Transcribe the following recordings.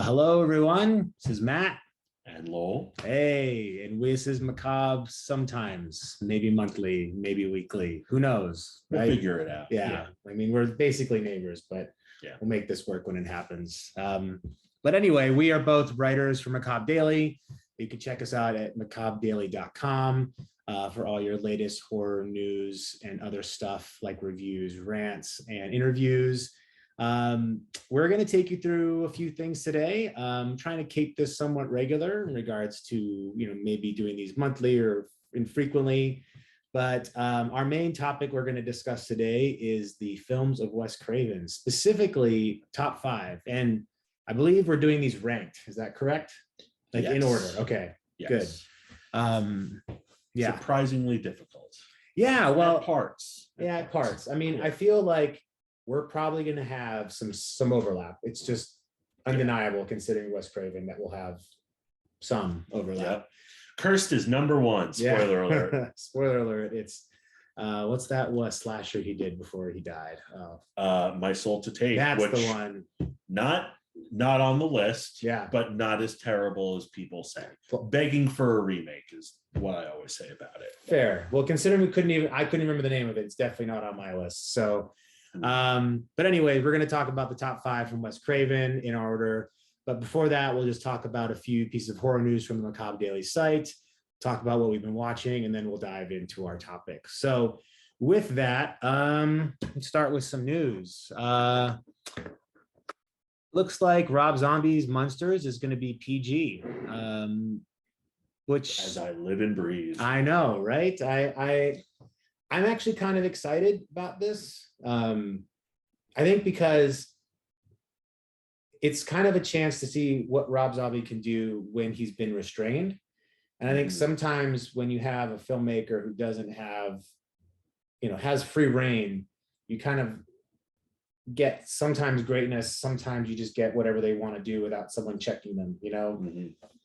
Hello, everyone. This is Matt. And Lowell. Hey, and this is Macabre sometimes, maybe monthly, maybe weekly. Who knows? We'll figure it out. Yeah. I mean, we're basically neighbors, but we'll make this work when it happens. But anyway, we are both writers for Macabre Daily. You can check us out at macabredaily.com for all your latest horror news and other stuff like reviews, rants, and interviews. We're going to take you through a few things today. Trying to keep this somewhat regular in regards to, maybe doing these monthly or infrequently. But our main topic we're going to discuss today is the films of Wes Craven, specifically top 5. And I believe we're doing these ranked. Is that correct? Like in order. Okay, yes. Good. Surprisingly difficult. Yeah, well, at parts. I mean, I feel like we're probably going to have some overlap. It's just undeniable considering Wes Craven that we'll have some overlap. Yep. Cursed is number 1. Spoiler alert. Spoiler alert. It's what's that slasher he did before he died? My Soul to Take. That's the one. Not on the list. Yeah. But not as terrible as people say. Begging for a remake is what I always say about it. Fair. Well, considering I couldn't even remember the name of it. It's definitely not on my list. So but anyway, we're going to talk about the top 5 from Wes Craven in order. But before that, we'll just talk about a few pieces of horror news from the Macabre Daily site, talk about what we've been watching, and then we'll dive into our topic. So with that, let's start with some news. Looks like Rob Zombie's Monsters is going to be PG, which as I live and breathe. I know, right? I'm actually kind of excited about this. I think because it's kind of a chance to see what Rob Zombie can do when he's been restrained. And I think sometimes when you have a filmmaker who doesn't have, has free reign, you kind of get sometimes greatness, sometimes you just get whatever they want to do without someone checking them,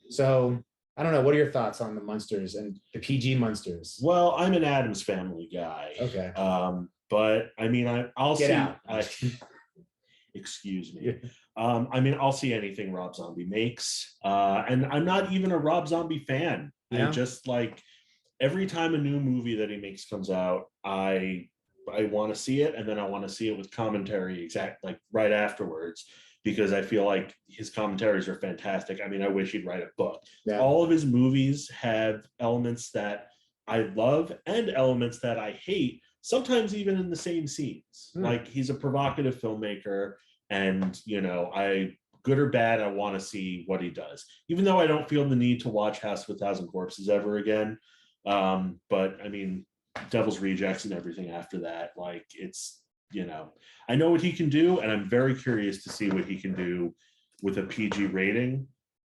So I don't know. What are your thoughts on the Monsters and the PG Monsters? Well, I'm an Addams Family guy. Okay. But I mean, I'll Get see. out. Excuse me. I mean, I'll see anything Rob Zombie makes. And I'm not even a Rob Zombie fan. Yeah. I just like every time a new movie that he makes comes out, I want to see it, and then I want to see it with commentary right afterwards, because I feel like his commentaries are fantastic. I mean, I wish he'd write a book. Yeah. All of his movies have elements that I love and elements that I hate, sometimes even in the same scenes. Like, he's a provocative filmmaker, and I good or bad, I want to see what he does, even though I don't feel the need to watch House of a Thousand Corpses ever again. But I mean, Devil's Rejects and everything after that, like, it's, I know what he can do, and I'm very curious to see what he can do with a PG rating.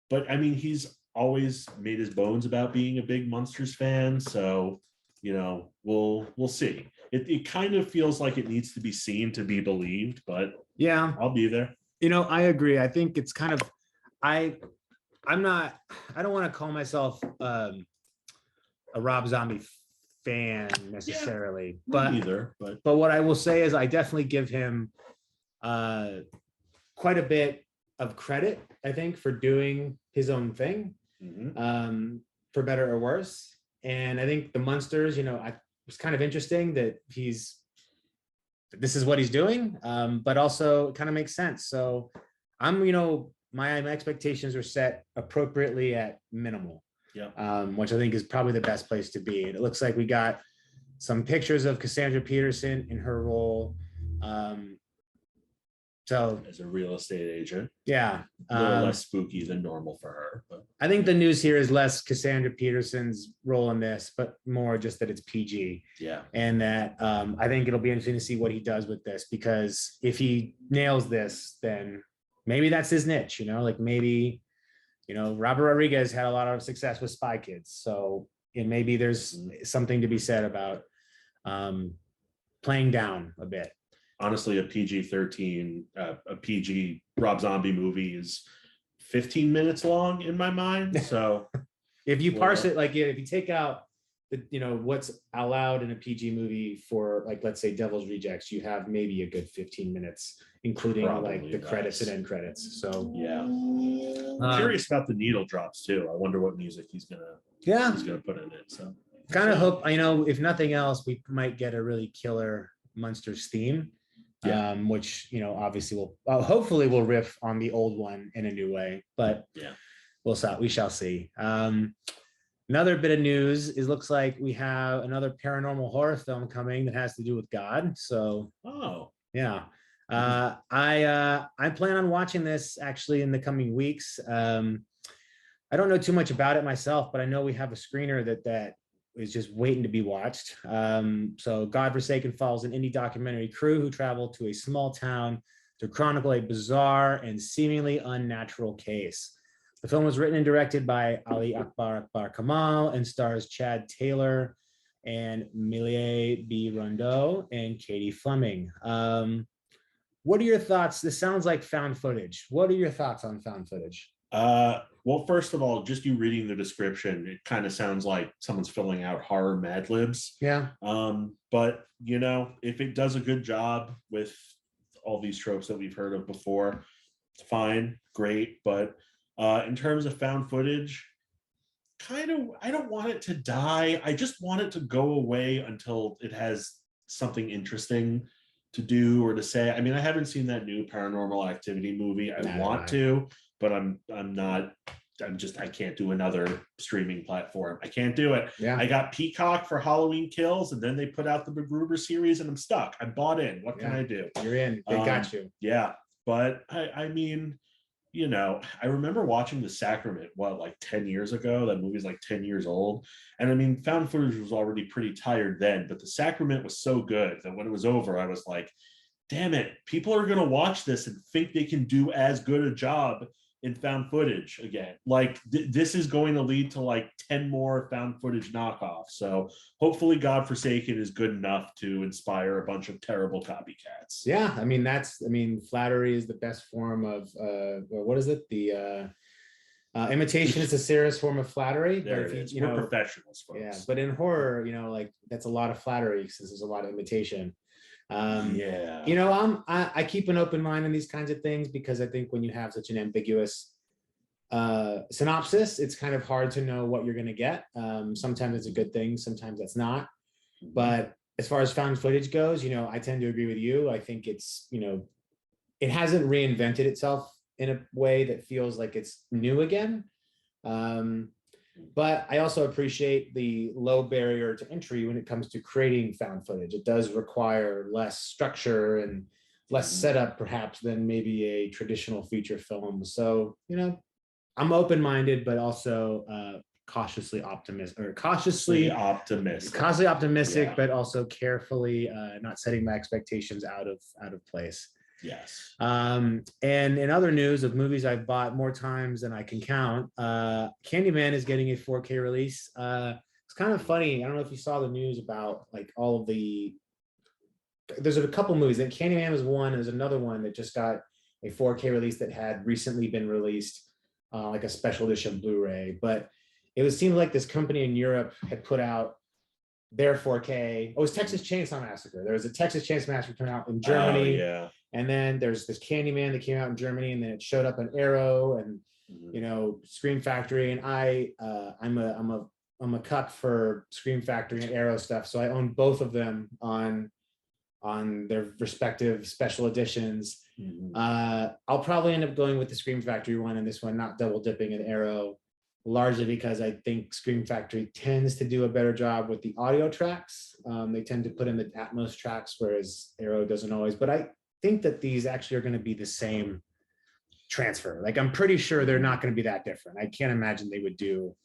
But I mean, he's always made his bones about being a big Monsters fan, so we'll see. It kind of feels like it needs to be seen to be believed, but yeah, I'll be there. I agree. I think it's kind of I don't want to call myself a Rob Zombie fan necessarily, but what I will say is I definitely give him quite a bit of credit, I think, for doing his own thing, for better or worse. And I think the Monsters, it was kind of interesting that this is what he's doing, but also it kind of makes sense. So I'm, my expectations are set appropriately at minimal. Yeah. Which I think is probably the best place to be. And it looks like we got some pictures of Cassandra Peterson in her role. So as a real estate agent, yeah, a little less spooky than normal for her. But I think the news here is less Cassandra Peterson's role in this, but more just that it's PG. Yeah. And that I think it'll be interesting to see what he does with this, because if he nails this, then maybe that's his niche, like maybe, Robert Rodriguez had a lot of success with Spy Kids. So maybe there's something to be said about playing down a bit. Honestly, a PG-13, a PG Rob Zombie movie is 15 minutes long in my mind. So if you parse it, like if you take out what's allowed in a PG movie for, like, let's say Devil's Rejects, you have maybe a good 15 minutes, including like the credits and end credits. So yeah, I'm curious about the needle drops too. I wonder what music he's gonna put in it. So kind of hope, if nothing else, we might get a really killer Munsters theme. Yeah. Which obviously will hopefully will riff on the old one in a new way, but yeah, we shall see. Another bit of news is, looks like we have another paranormal horror film coming that has to do with God. So yeah, I plan on watching this actually in the coming weeks. I don't know too much about it myself, but I know we have a screener that is just waiting to be watched. So Godforsaken follows an indie documentary crew who travel to a small town to chronicle a bizarre and seemingly unnatural case. The film was written and directed by Ali Akbar Kamal and stars Chad Taylor and Milie B. Rondeau and Katie Fleming. What are your thoughts? This sounds like found footage. What are your thoughts on found footage? Well, first of all, just you reading the description, it kind of sounds like someone's filling out horror Mad Libs. Yeah. But if it does a good job with all these tropes that we've heard of before, it's fine, great. But in terms of found footage, I don't want it to die. I just want it to go away until it has something interesting to do or to say. I mean, I haven't seen that new Paranormal Activity movie. I want to, but I can't do another streaming platform. I can't do it. Yeah. I got Peacock for Halloween Kills, and then they put out the MacGruber series, and I'm stuck. I'm bought in. What can I do? You're in. They got you. Yeah. But I mean, I remember watching The Sacrament, like 10 years ago? That movie's like 10 years old. And I mean, found footage was already pretty tired then, but The Sacrament was so good that when it was over, I was like, damn it, people are going to watch this and think they can do as good a job in found footage again. Like this is going to lead to like 10 more found footage knockoffs. So hopefully Godforsaken is good enough to inspire a bunch of terrible copycats. Yeah. I mean, flattery is the best form of, what is it? Imitation is the serious form of flattery. There it is. We're professionals, folks. Yeah. But in horror, like that's a lot of flattery since there's a lot of imitation. I keep an open mind on these kinds of things because I think when you have such an ambiguous synopsis, it's kind of hard to know what you're going to get. Sometimes it's a good thing, sometimes that's not. But as far as found footage goes, I tend to agree with you. I think it's, it hasn't reinvented itself in a way that feels like it's new again. But I also appreciate the low barrier to entry when it comes to creating found footage. It does require less structure and less setup, perhaps, than maybe a traditional feature film. So, I'm open-minded, but also cautiously optimistic, yeah. But also carefully not setting my expectations out of place. Yes. And in other news of movies I've bought more times than I can count, Candyman is getting a 4K release. It's kind of funny. I don't know if you saw the news about like all of there's a couple movies. And Candyman was one. There's another one that just got a 4K release that had recently been released, like a special edition Blu-ray. But it seemed like this company in Europe had put out their 4K. It was Texas Chainsaw Massacre. There was a Texas Chainsaw Massacre coming out in Germany. Oh, yeah. And then there's this Candyman that came out in Germany, and then it showed up on Arrow and Scream Factory. And I'm a cuck for Scream Factory and Arrow stuff, so I own both of them on their respective special editions. I'll probably end up going with the Scream Factory one and this one, not double dipping in Arrow, largely because I think Scream Factory tends to do a better job with the audio tracks. They tend to put in the Atmos tracks, whereas Arrow doesn't always. But I think that these actually are going to be the same transfer. Like, I'm pretty sure they're not going to be that different. I can't imagine they would do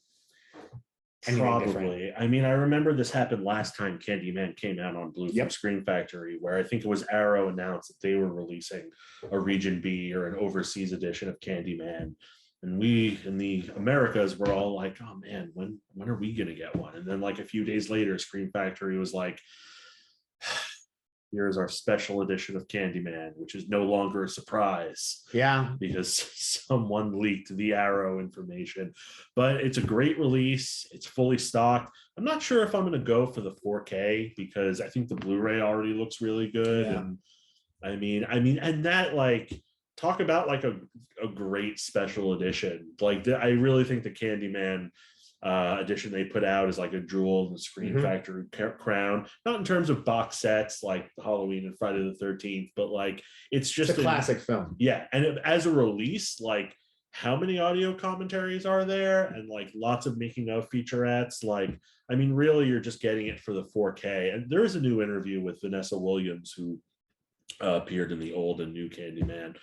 anything different. I mean, I remember this happened last time Candyman came out on Blue from Scream Factory, where I think it was Arrow announced that they were releasing a Region B or an overseas edition of Candyman. And we in the Americas were all like, oh man, when are we going to get one? And then like a few days later, Scream Factory was like, here's our special edition of Candyman, which is no longer a surprise. Yeah. Because someone leaked the Arrow information. But it's a great release. It's fully stocked. I'm not sure if I'm going to go for the 4K because I think the Blu-ray already looks really good. Yeah. And I mean, and that, like, talk about like a great special edition. Like, I really think the Candyman edition they put out is like a jewel in the Screen Factory crown, not in terms of box sets like Halloween and Friday the 13th, but like it's just a classic film. Yeah. And as a release, like, how many audio commentaries are there, and like lots of making of featurettes. Like, I mean, really, you're just getting it for the 4K. And there is a new interview with Vanessa Williams, who appeared in the old and new Candyman.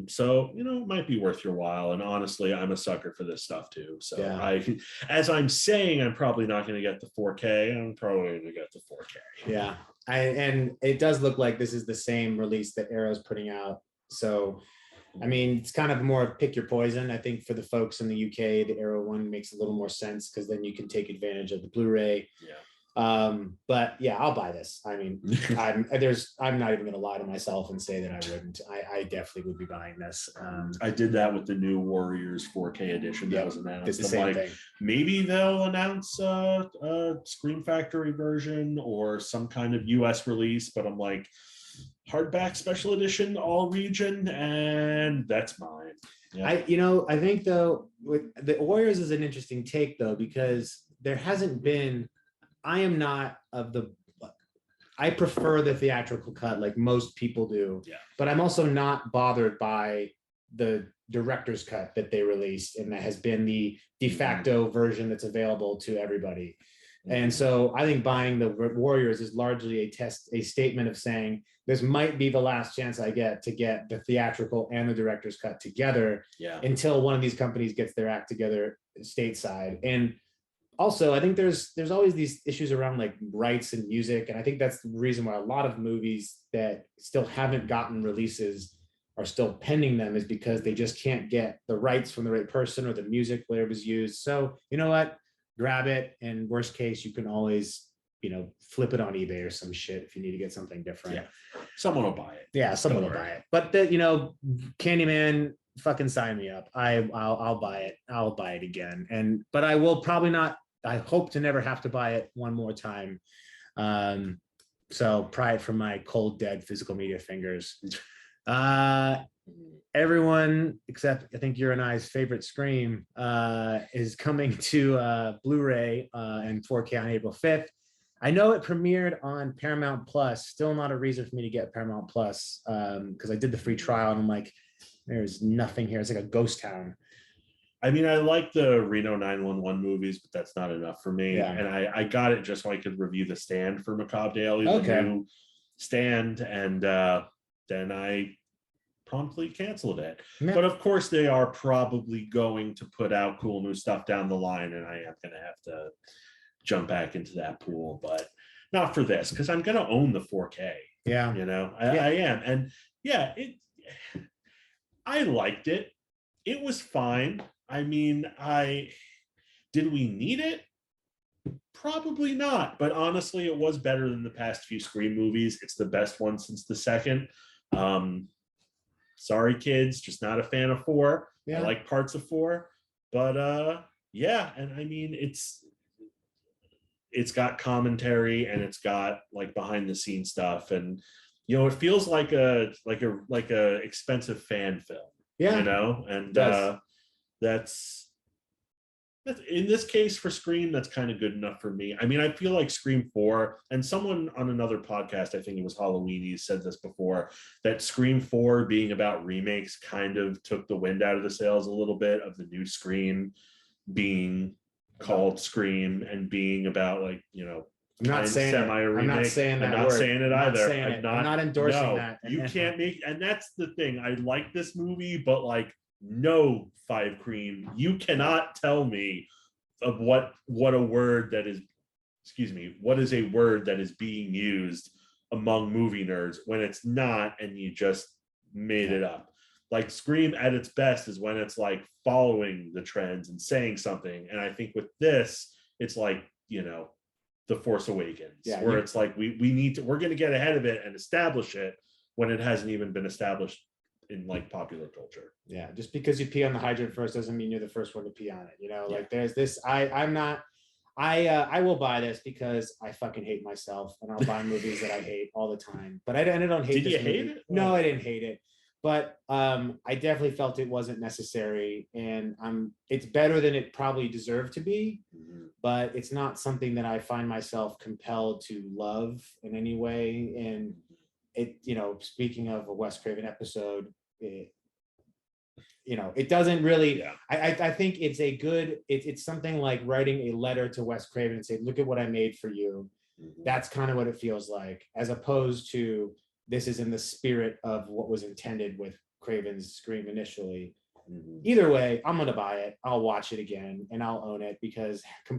So, you know, it might be worth your while. And honestly, I'm a sucker for this stuff too. So yeah. As I'm saying, I'm probably not going to get the 4K. I'm probably going to get the 4K. Yeah. And it does look like this is the same release that Arrow's putting out. So, I mean, it's kind of more pick your poison. I think for the folks in the UK, the Arrow one makes a little more sense because then you can take advantage of the Blu-ray. Yeah. But yeah, I'll buy this. I mean, I'm not even gonna lie to myself and say that I wouldn't. I definitely would be buying this. I did that with the new Warriors 4K edition that was announced. It's the same thing. Maybe they'll announce a Screen Factory version or some kind of US release, but I'm like, hardback special edition, all region, and that's mine. Yeah. I think though, with the Warriors is an interesting take though, because there hasn't been. I am not of the. I prefer the theatrical cut, like most people do. Yeah. But I'm also not bothered by the director's cut that they released, and that has been the de facto version that's available to everybody. And so I think buying the Warriors is largely a statement of saying this might be the last chance I get to get the theatrical and the director's cut together. Yeah. Until one of these companies gets their act together stateside. And also, I think there's always these issues around like rights and music. And I think that's the reason why a lot of movies that still haven't gotten releases are still pending them, is because they just can't get the rights from the right person or the music where it was used. So you know what? Grab it. And worst case, you can always, flip it on eBay or some shit if you need to get something different. Yeah. Someone will buy it. Yeah, someone will buy it. But Candyman, fucking sign me up. I'll buy it. I'll buy it again. But I will probably not. I hope to never have to buy it one more time. So pry it from my cold, dead physical media fingers. Everyone except I think your and I's favorite Scream is coming to Blu-ray and 4K on April 5th. I know it premiered on Paramount Plus. Still not a reason for me to get Paramount Plus because I did the free trial and I'm like, there's nothing here. It's like a ghost town. I mean, I like the Reno 911 movies, but that's not enough for me. Yeah. And I got it just so I could review The Stand for Macabre Daily, the new Stand, and then I promptly canceled it. Yeah. But of course, they are probably going to put out cool new stuff down the line, and I am going to have to jump back into that pool, but not for this, because I'm going to own the 4K. Yeah. I am. And yeah, I liked it. It was fine. I mean, did we need it? Probably not. But honestly, it was better than the past few Scream movies. It's the best one since the second. Sorry, kids, just not a fan of 4. Yeah. I like parts of 4. But yeah, and I mean, it's got commentary and it's got like behind the scenes stuff, and it feels like a expensive fan film. Yeah. And that's in this case for Scream, that's kind of good enough for me. I mean, I feel like Scream 4, and someone on another podcast, I think it was Halloween, said this before, that Scream 4 being about remakes kind of took the wind out of the sails a little bit of the new Scream being called Scream and being about like, I'm not saying I'm not saying that. I'm not saying it either. I'm not endorsing that. You can't make, and that's the thing. I like this movie, but like, no, Five Cream, you cannot tell me of what a word that is, what is a word that is being used among movie nerds when it's not, and you just made it up. Like Scream at its best is when it's like following the trends and saying something. And I think with this, it's like, the The Force Awakens, Yeah, where it's like we're going to get ahead of it and establish it when it hasn't even been established in like popular culture. Yeah, just because you pee on the hydrant first doesn't mean you're the first one to pee on it. You know, Yeah. like there's this. I will buy this because I fucking hate myself, and I'll buy movies that I hate all the time. But I don't hate. Did this you movie. hate it? No, I didn't hate it. But I definitely felt it wasn't necessary, and it's better than it probably deserved to be. Mm-hmm. But it's not something that I find myself compelled to love in any way. And it, you know, speaking of a Wes Craven episode, it doesn't really. Yeah. I think it's a good. It's something like writing a letter to Wes Craven and say, "Look at what I made for you." Mm-hmm. That's kind of what it feels like, as opposed to this is in the spirit of what was intended with Craven's Scream initially. Mm-hmm. Either way, I'm gonna buy it. I'll watch it again and I'll own it because I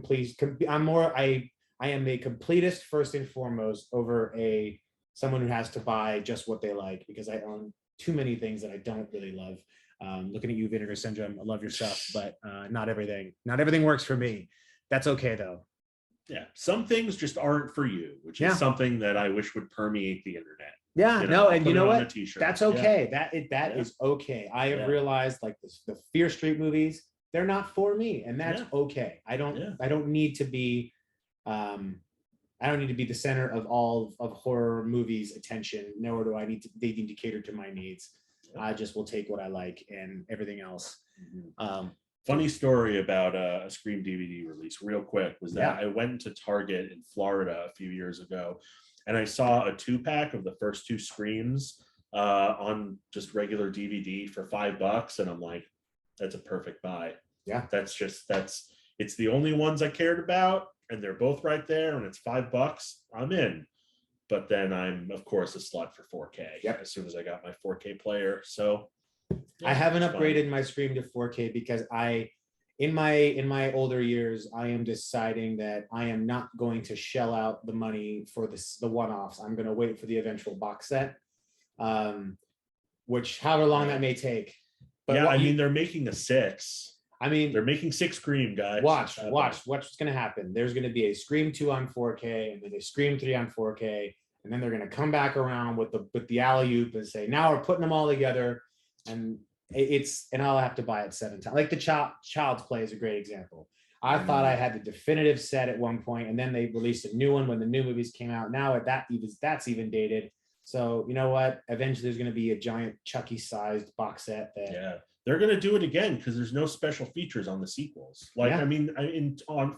am a completist first and foremost over someone who has to buy just what they like, because I own too many things that I don't really love. Looking at you, Vinegar Syndrome, I love your stuff, but not everything works for me. That's okay though. Yeah, some things just aren't for you, which is something that I wish would permeate the internet. Yeah, no, and you know what? That's okay. Yeah. That is okay. I have realized, like, the Fear Street movies, they're not for me, and that's okay. I don't need to be the center of all of horror movies' attention, nor do they need to cater to my needs. I just will take what I like, and everything else. Mm-hmm. Funny story about a Scream DVD release, real quick, was that I went to Target in Florida a few years ago, and I saw a 2-pack of the first 2 Screams on just regular DVD for $5, and I'm like, that's a perfect buy. Yeah, it's the only ones I cared about, and they're both right there, and it's $5. I'm in. But then I'm, of course, a slut for 4K as soon as I got my 4K player. So I haven't upgraded my Scream to 4K because in my older years, I am deciding that I am not going to shell out the money for the one-offs. I'm going to wait for the eventual box set, which however long that may take. But I mean, they're making a 6. I mean, they're making 6 Scream, guys. Watch what's going to happen. There's going to be a Scream 2 on 4K, and then a Scream 3 on 4K, and then they're going to come back around with the alley-oop and say, now we're putting them all together, and I'll have to buy it 7 times. Like the Child's Play is a great example. I thought I had the definitive set at one point, and then they released a new one when the new movies came out. Now that's even dated. So you know what? Eventually, there's going to be a giant Chucky-sized box set that. They're going to do it again because there's no special features on the sequels. Like, I mean,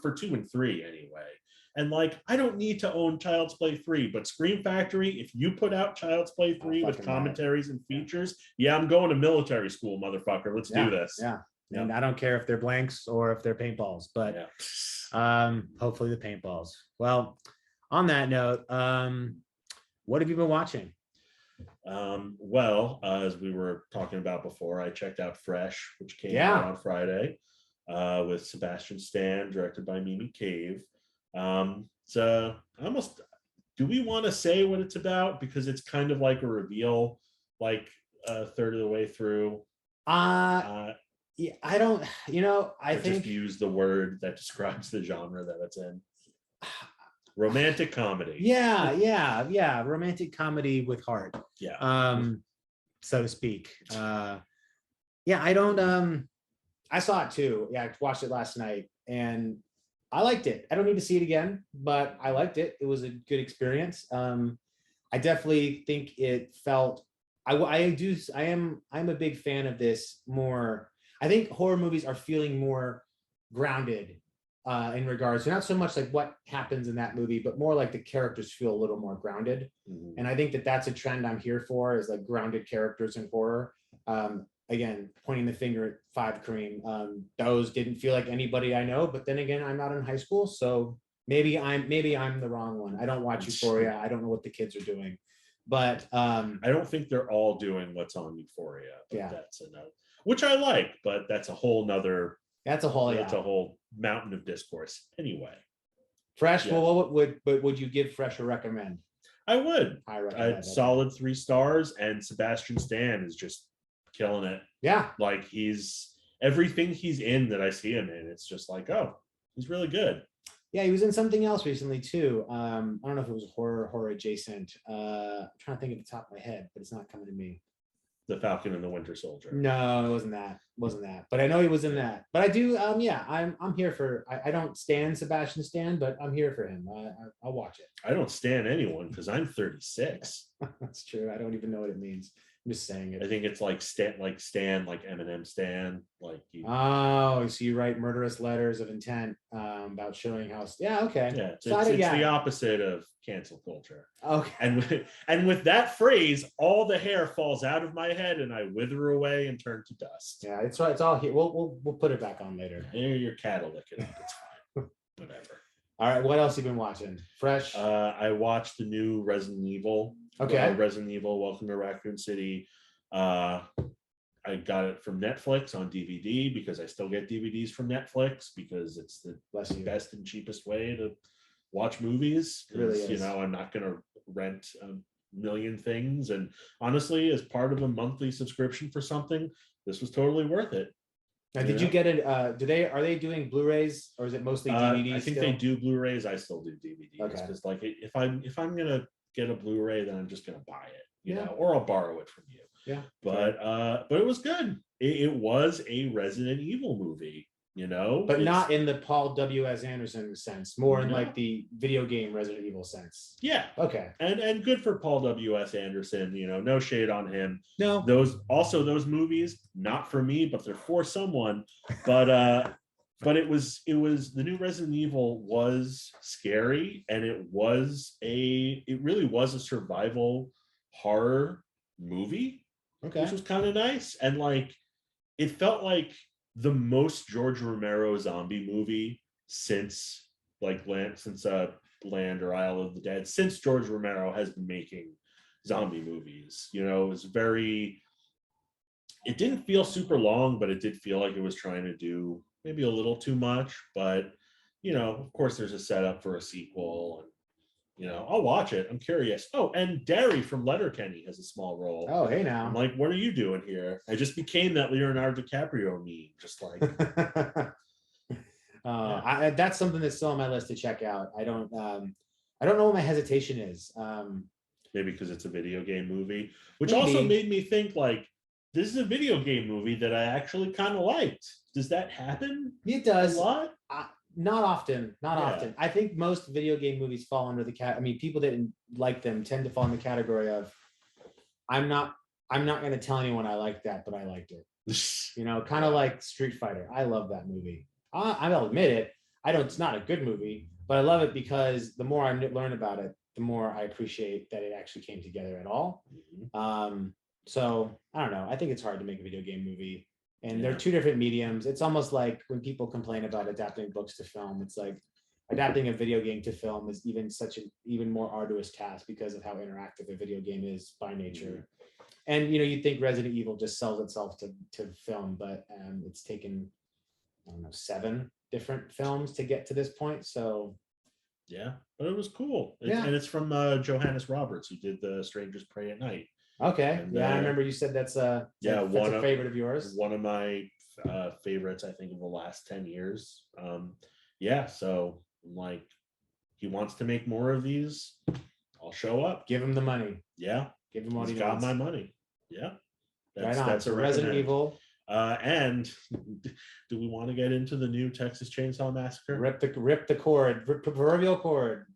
for 2 and 3 anyway. And like, I don't need to own Child's Play 3, but Scream Factory, if you put out Child's Play 3 with commentaries and features, I'm going to military school, motherfucker. Let's do this. Yeah. And I don't care if they're blanks or if they're paintballs, but hopefully the paintballs. Well, on that note, what have you been watching? As we were talking about before, I checked out Fresh, which came out on Friday, with Sebastian Stan, directed by Mimi Cave. So do we want to say what it's about? Because it's kind of like a reveal, like a third of the way through. I don't, I think just use the word that describes the genre that it's in. Romantic comedy. Yeah. Romantic comedy with heart. So to speak. I don't, I saw it too. I watched it last night and I liked it. I don't need to see it again, but I liked it. It was a good experience. I definitely think it felt, I'm a big fan of this more. I think horror movies are feeling more grounded in regards to not so much like what happens in that movie, but more like the characters feel a little more grounded. Mm-hmm. And I think that's a trend I'm here for, is like grounded characters in horror. Again, pointing the finger at 5 Cream. Those didn't feel like anybody I know, but then again, I'm not in high school, so maybe I'm the wrong one. I don't watch Euphoria. I don't know what the kids are doing, but I don't think they're all doing what's on Euphoria. That's a no, which I like, but that's a whole nother. That's a whole mountain of discourse. Anyway, Fresh. Well, would you give Fresh a recommend? I would. I'd solid 3 stars, and Sebastian Stan is just killing it. Yeah, like he's everything he's in that I see him in. It's just like, oh, he's really good. Yeah, he was in something else recently too. I don't know if it was horror adjacent. I'm trying to think at the top of my head, but it's not coming to me. The Falcon and the Winter Soldier. No, it wasn't that. Wasn't that. But I know he was in that. But I do. Yeah, I'm here for. I don't stand Sebastian Stan, but I'm here for him. I'll watch it. I don't stand anyone because I'm 36. That's true. I don't even know what it means. I'm just saying it. I think it's like Stan, like Eminem Stan. Like oh, so you write murderous letters of intent about showing how. Yeah, okay. Yeah, it's the opposite of cancel culture. Okay. And with that phrase, all the hair falls out of my head and I wither away and turn to dust. Yeah, it's right. It's all here. We'll put it back on later. Your cat will lick it up. It's fine. Whatever. All right. What else you been watching? Fresh. I watched the new Resident Evil. Okay. Resident Evil: Welcome to Raccoon City. I got it from Netflix on DVD because I still get DVDs from Netflix because it's the best and cheapest way to watch movies. It really is. You know, I'm not going to rent a million things. And honestly, as part of a monthly subscription for something, this was totally worth it. Now, did you get it? Are they doing Blu-rays or is it mostly DVDs? I think they do Blu-rays. I still do DVDs because like if I'm gonna get a Blu-ray, then I'm just gonna buy it, you know, or I'll borrow it from you. Yeah. But it was good. It was a Resident Evil movie, you know, but not in the Paul W.S. Anderson sense, more in like the video game Resident Evil sense. Yeah. Okay. And good for Paul W.S. Anderson, you know, no shade on him. No. Those movies, not for me, but they're for someone. But it was the new Resident Evil was scary, and it really was a survival horror movie. Okay. Which was kind of nice. And like it felt like the most George Romero zombie movie since Land or Isle of the Dead, since George Romero has been making zombie movies. You know, it didn't feel super long, but it did feel like it was trying to do maybe a little too much. But, you know, of course there's a setup for a sequel, and you know, I'll watch it. I'm curious. Oh, and Derry from Letterkenny has a small role. Oh, hey now. I'm like, what are you doing here? I just became that Leonardo DiCaprio meme, just like. That's something that's still on my list to check out. I don't know what my hesitation is. Maybe because it's a video game movie, which also made me think like, this is a video game movie that I actually kind of liked. Does that happen? It does. A lot? Not often. I think most video game movies fall under the people that like them tend to fall in the category of, I'm not going to tell anyone I like that, but I liked it. You know, kind of like Street Fighter. I love that movie. I'll admit it. It's not a good movie, but I love it because the more I learn about it, the more I appreciate that it actually came together at all. Mm-hmm. So I don't know. I think it's hard to make a video game movie. And they're two different mediums. It's almost like when people complain about adapting books to film, it's like adapting a video game to film is even more arduous task because of how interactive a video game is by nature. And, you know, you'd think Resident Evil just sells itself to film, but it's taken, 7 different films to get to this point. So yeah, but it was cool. And it's from Johannes Roberts, who did The Strangers Pray at Night. Okay. And, I remember you said that's a favorite of yours. One of my favorites, I think, of the last 10 years. So like, he wants to make more of these. I'll show up. Give him the money. Yeah. Give him what he got wants. my money. Yeah. That's a Resident Evil. And do we want to get into the new Texas Chainsaw Massacre? Rip the cord, rip the proverbial cord.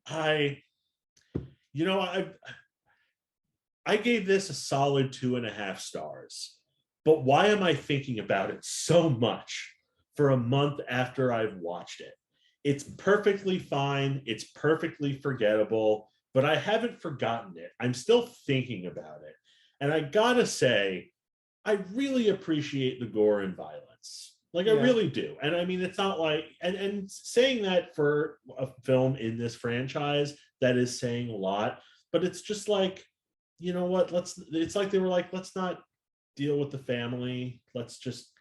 I gave this a solid 2.5 stars, but why am I thinking about it so much for a month after I've watched it? It's perfectly fine. It's perfectly forgettable, but I haven't forgotten it. I'm still thinking about it. And I gotta say, I really appreciate the gore and violence. Like, I really do. And I mean, it's not like, and saying that for a film in this franchise, that is saying a lot, but it's just like, you know what, it's like they were like, let's not deal with the family. Let's just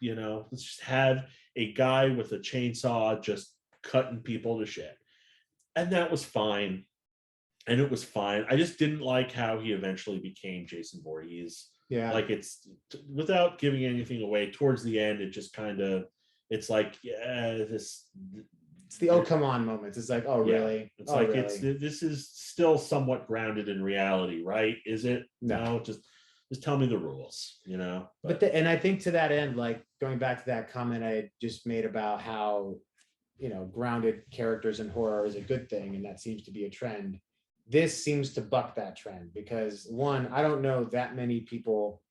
have a guy with a chainsaw just cutting people to shit. And that was fine. And it was fine. I just didn't like how he eventually became Jason Voorhees. Yeah. Like, it's, without giving anything away, towards the end, it just kind of, it's like, this It's the oh come on moments. It's like, oh really? It's oh, like really? this is still somewhat grounded in reality, right? Is it? No, just tell me the rules, you know. But and I think to that end, like going back to that comment I just made about how, you know, grounded characters in horror is a good thing, and that seems to be a trend. This seems to buck that trend because one, I don't know that many people,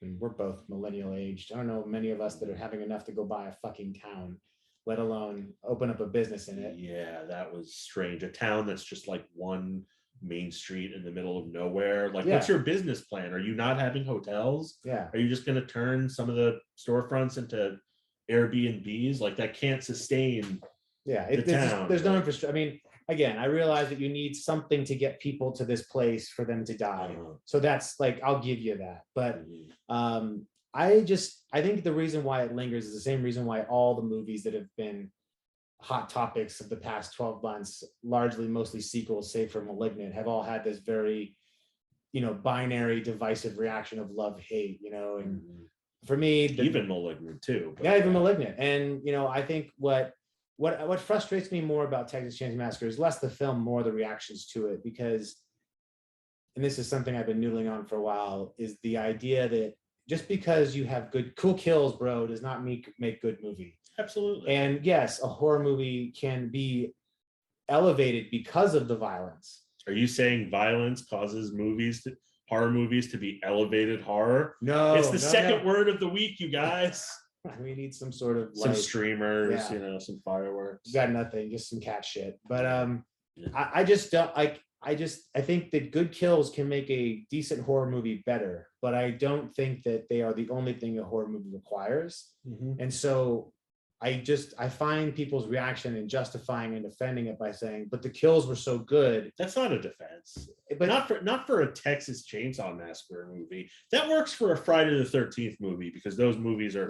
and we're both millennial aged. I don't know many of us that are having enough to go buy a fucking town, let alone open up a business in it. Yeah, that was strange. A town that's just like one main street in the middle of nowhere. Like, what's your business plan? Are you not having hotels? Yeah. Are you just going to turn some of the storefronts into Airbnbs? Like, that can't sustain. Yeah, there's no infrastructure. I mean, again, I realize that you need something to get people to this place for them to die. So that's like, I'll give you that. But I think the reason why it lingers is the same reason why all the movies that have been hot topics of the past 12 months, largely mostly sequels, save for Malignant, have all had this very, you know, binary divisive reaction of love, hate, you know, and for me, even Malignant too. Even Malignant. And, you know, I think what frustrates me more about Texas Chainsaw Massacre is less the film, more the reactions to it, because, and this is something I've been noodling on for a while, is the idea that just because you have cool kills, bro, does not make good movie. Absolutely. And yes, a horror movie can be elevated because of the violence. Are you saying violence causes horror movies to be elevated horror? No, it's the second word of the week, you guys. We need some sort of some streamers, you know, some fireworks. Got nothing, just some cat shit. But I just don't like. I think that good kills can make a decent horror movie better, but I don't think that they are the only thing a horror movie requires. And so I find people's reaction in justifying and defending it by saying, but the kills were so good. That's not a defense. But not for a Texas Chainsaw Massacre movie. That works for a Friday the 13th movie, because those movies are,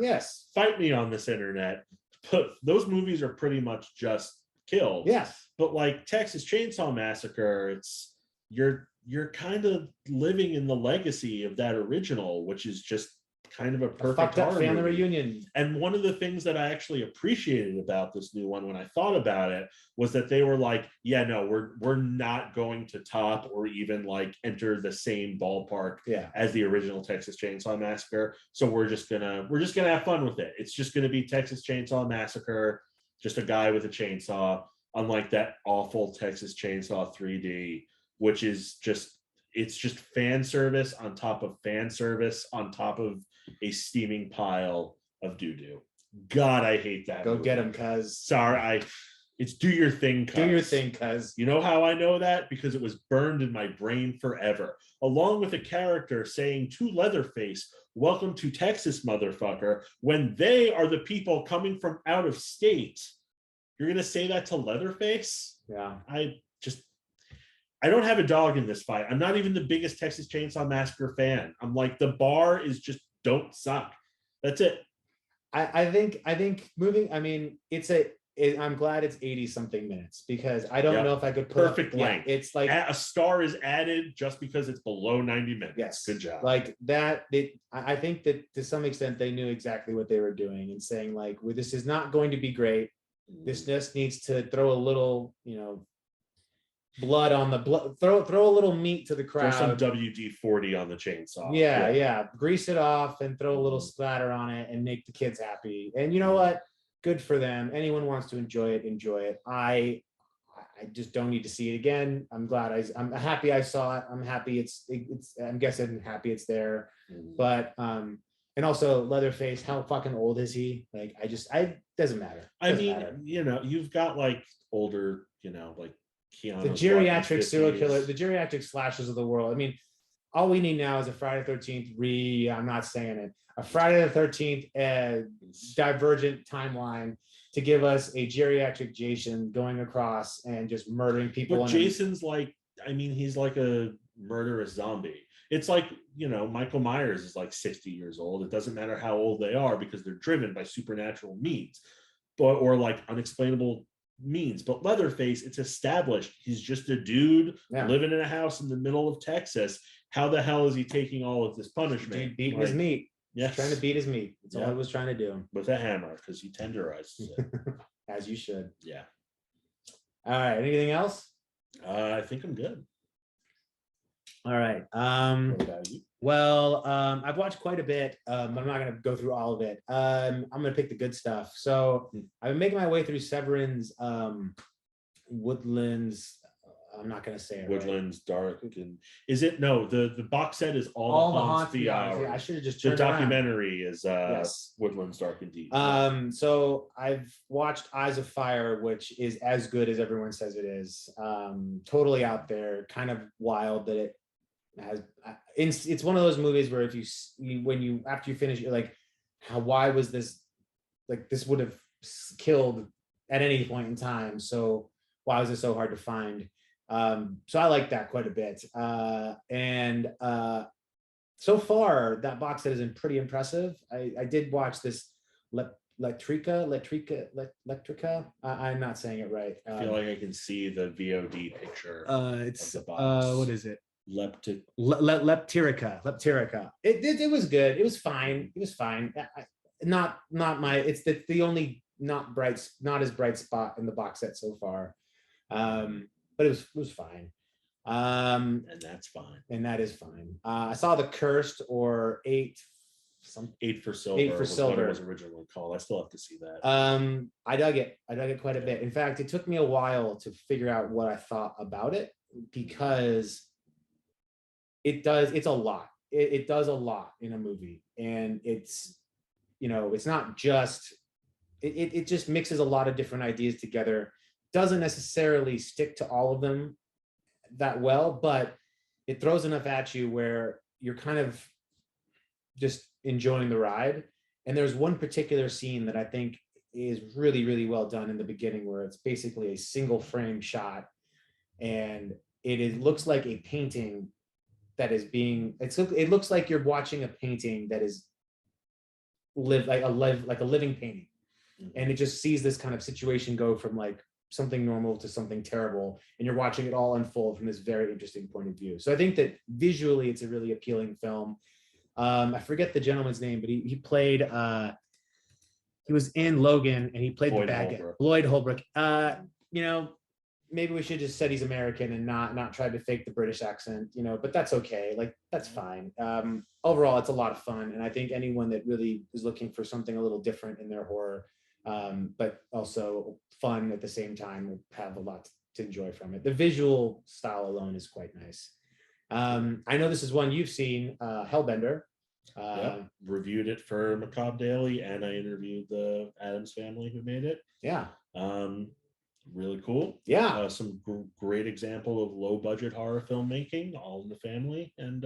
fight me on this internet, but those movies are pretty much just kills. Yes. But like Texas Chainsaw Massacre, it's you're kind of living in the legacy of that original, which is just kind of a perfect family reunion. And one of the things that I actually appreciated about this new one when I thought about it was that they were like, yeah, no, we're not going to top or even like enter the same ballpark as the original Texas Chainsaw Massacre. So we're just gonna have fun with it. It's just gonna be Texas Chainsaw Massacre, just a guy with a chainsaw, unlike that awful Texas Chainsaw 3D, which is just fan service on top of fan service on top of a steaming pile of doo-doo. God, I hate that. Go get him, cuz. Sorry, it's do your thing, cuz. Do your thing, cuz. You know how I know that? Because it was burned in my brain forever. Along with a character saying to Leatherface, "Welcome to Texas, motherfucker," when they are the people coming from out of state. You're going to say that to Leatherface? Yeah. I don't have a dog in this fight. I'm not even the biggest Texas Chainsaw Massacre fan. I'm like, the bar is just don't suck. That's it. I think moving, I mean, I'm glad it's 80 something minutes, because I don't know if I could put perfect length. It's like a star is added just because it's below 90 minutes. Yes. Good job. Like that. I think that to some extent they knew exactly what they were doing and saying like, well, this is not going to be great. This just needs to throw a little, you know, blood on the blood, throw a little meat to the crowd. Throw some WD-40 on the chainsaw. Yeah. Grease it off and throw a little splatter on it and make the kids happy. And you know what? Good for them. Anyone wants to enjoy it, enjoy it. I just don't need to see it again. I'm glad I'm happy I saw it. I'm happy I'm guessing happy it's there. But and also Leatherface, how fucking old is he? Like doesn't matter. You know, you've got like older, you know, like Keanu, the geriatric serial killer, the geriatric slashers of the world. I mean, all we need now is a Friday the 13th I'm not saying it, a Friday the 13th divergent timeline to give us a geriatric Jason going across and just murdering people. But Jason's like, I mean, he's like a murderous zombie. It's like, you know, Michael Myers is like 60 years old. It doesn't matter how old they are because they're driven by supernatural means, or like unexplainable means. But Leatherface, it's established he's just a dude living in a house in the middle of Texas. How the hell is he taking all of this punishment? Dude beating his meat. Yes. Trying to beat his meat. That's all he was trying to do. With a hammer, because he tenderizes it. As you should. Yeah. All right. Anything else? I think I'm good. All right. What about you? Well, I've watched quite a bit, but I'm not going to go through all of it. I'm going to pick the good stuff. So I've been making my way through Severin's Woodlands. I'm not going to say it. Woodlands Dark, and is it no? The box set is all the haunts Yeah, beyond. I should have just The turned around. documentary is Yes. Woodlands Dark Indeed. So I've watched Eyes of Fire, which is as good as everyone says it is. Totally out there, kind of wild that it has. It's one of those movies where if you after you finish, you're like, why was this, like, this would have killed at any point in time, so why was it so hard to find? So I like that quite a bit, and so far that box set has been pretty impressive. I did watch this Electrica. I'm not saying it right. I feel like I can see the VOD picture. It's of the box. What is it? Leptirica. Leptirica. It was good. It was fine. It was fine. Not my. It's the only not as bright spot in the box set so far. But it was fine. And that's fine. And that is fine. I saw The Cursed, or Eight for Silver. Eight for Silver. What it was originally called. I still have to see that. I dug it quite a bit. In fact, it took me a while to figure out what I thought about it, because it's a lot. It does a lot in a movie, and it's not just it just mixes a lot of different ideas together. Doesn't necessarily stick to all of them that well, but it throws enough at you where you're kind of just enjoying the ride. And there's one particular scene that I think is really, really well done in the beginning, where it's basically a single frame shot, and it looks like a painting that is it looks like you're watching a painting that is like a living painting. And it just sees this kind of situation go from like something normal to something terrible, and you're watching it all unfold from this very interesting point of view. So I think that visually it's a really appealing film. I forget the gentleman's name, but he played he was in Logan, and he played the bad guy, Lloyd Holbrook. Maybe we should just said he's American and not try to fake the British accent, but that's okay. Like, that's fine. Overall, it's a lot of fun, and I think anyone that really is looking for something a little different in their horror, but also fun at the same time, will have a lot to enjoy from it. The visual style alone is quite nice. I know this is one you've seen, Hellbender. Reviewed it for Macabre Daily, and I interviewed the Addams family who made it. Yeah. Really cool. Yeah. Some great example of low budget horror filmmaking, all in the family, and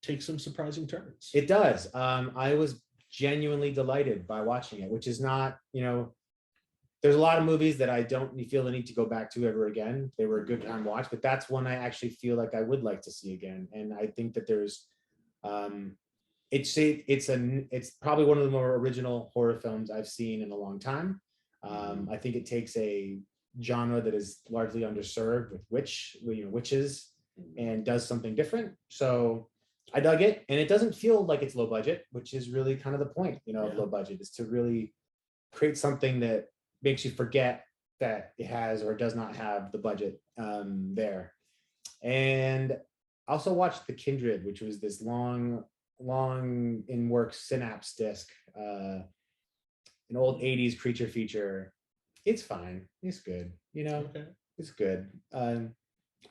take some surprising turns. It does. I was genuinely delighted by watching it, which is not, there's a lot of movies that I don't feel the need to go back to ever again. They were a good time watch, but that's one I actually feel like I would like to see again. And I think that there's it's probably one of the more original horror films I've seen in a long time. I think it takes a genre that is largely underserved with witches, and does something different. So I dug it, and it doesn't feel like it's low budget, which is really kind of the point, of low budget, is to really create something that makes you forget that it has or does not have the budget there. And also watched The Kindred, which was this long in work Synapse disc, an old 80s creature feature. It's fine. It's good. Okay. It's good.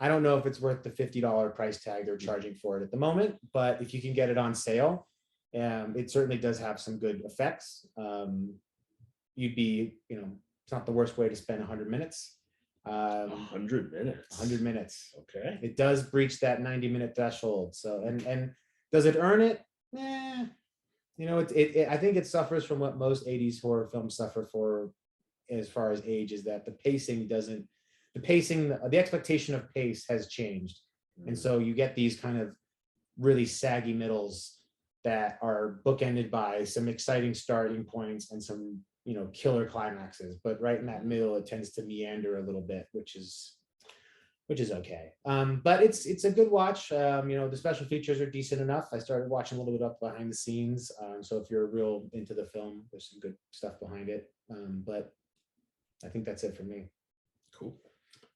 I don't know if it's worth the $50 price tag they're charging for it at the moment, but if you can get it on sale, it certainly does have some good effects. You'd be, it's not the worst way to spend 100 minutes. 100 minutes. 100 minutes. Okay. It does breach that 90-minute threshold. So, and does it earn it? I think it suffers from what most 80s horror films suffer for, as far as age, is that the expectation of pace has changed. And so you get these kind of really saggy middles that are bookended by some exciting starting points and some, killer climaxes. But right in that middle, it tends to meander a little bit, which is okay. But it's a good watch. The special features are decent enough. I started watching a little bit up behind the scenes. So if you're real into the film, there's some good stuff behind it. But I think that's it for me. Cool.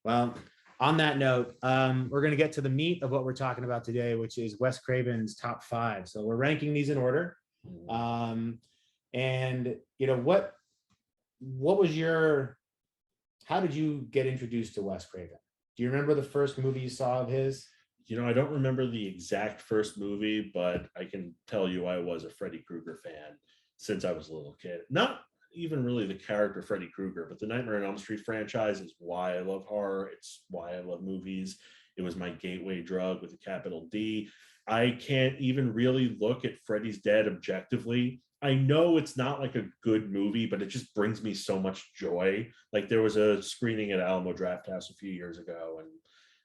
Well, on that note, we're going to get to the meat of what we're talking about today, which is Wes Craven's top 5. So we're ranking these in order. And what was how did you get introduced to Wes Craven? Do you remember the first movie you saw of his? I don't remember the exact first movie, but I can tell you I was a Freddy Krueger fan since I was a little kid. Not even really the character Freddy Krueger, but the Nightmare on Elm Street franchise is why I love horror. It's why I love movies. It was my gateway drug with a capital D. I can't even really look at Freddy's Dead objectively. I know it's not like a good movie, but it just brings me so much joy. Like there was a screening at Alamo Drafthouse a few years ago, and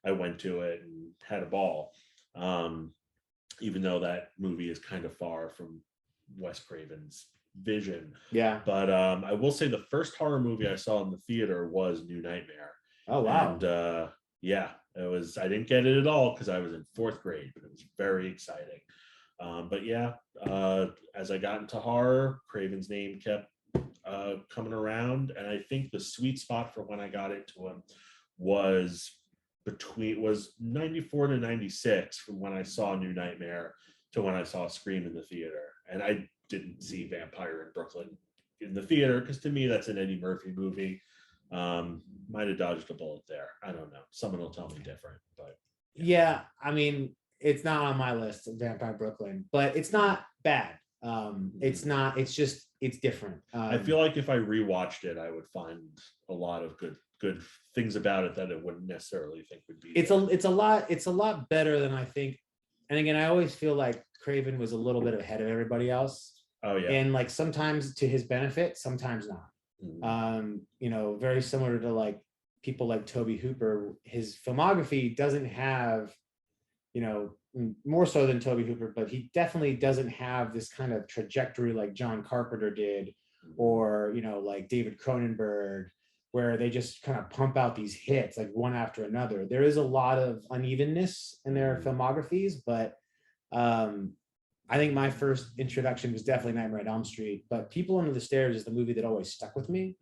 I went to it and had a ball. Even though that movie is kind of far from Wes Craven's vision. Yeah. But I will say the first horror movie I saw in the theater was New Nightmare. Oh, wow. And yeah, I didn't get it at all because I was in 4th grade, but it was very exciting. But yeah, as I got into horror, Craven's name kept coming around. And I think the sweet spot for when I got into him was 94 to 96 from when I saw New Nightmare to when I saw Scream in the theater. And I didn't see Vampire in Brooklyn in the theater because to me that's an Eddie Murphy movie. Might have dodged a bullet there. I don't know. Someone will tell me different, but yeah, I mean, it's not on my list of Vampire Brooklyn, but it's not bad. It's not, it's just, it's different. I feel like if I rewatched it, I would find a lot of good things about it that I wouldn't necessarily think would be. It's a lot better than I think. And again, I always feel like Craven was a little bit ahead of everybody else. Oh yeah. And like sometimes to his benefit, sometimes not. Very similar to like people like Tobe Hooper, his filmography doesn't have, more so than Tobe Hooper, but he definitely doesn't have this kind of trajectory like John Carpenter did, or, like David Cronenberg, where they just kind of pump out these hits like one after another. There is a lot of unevenness in their filmographies, but I think my first introduction was definitely Nightmare on Elm Street, but People Under the Stairs is the movie that always stuck with me.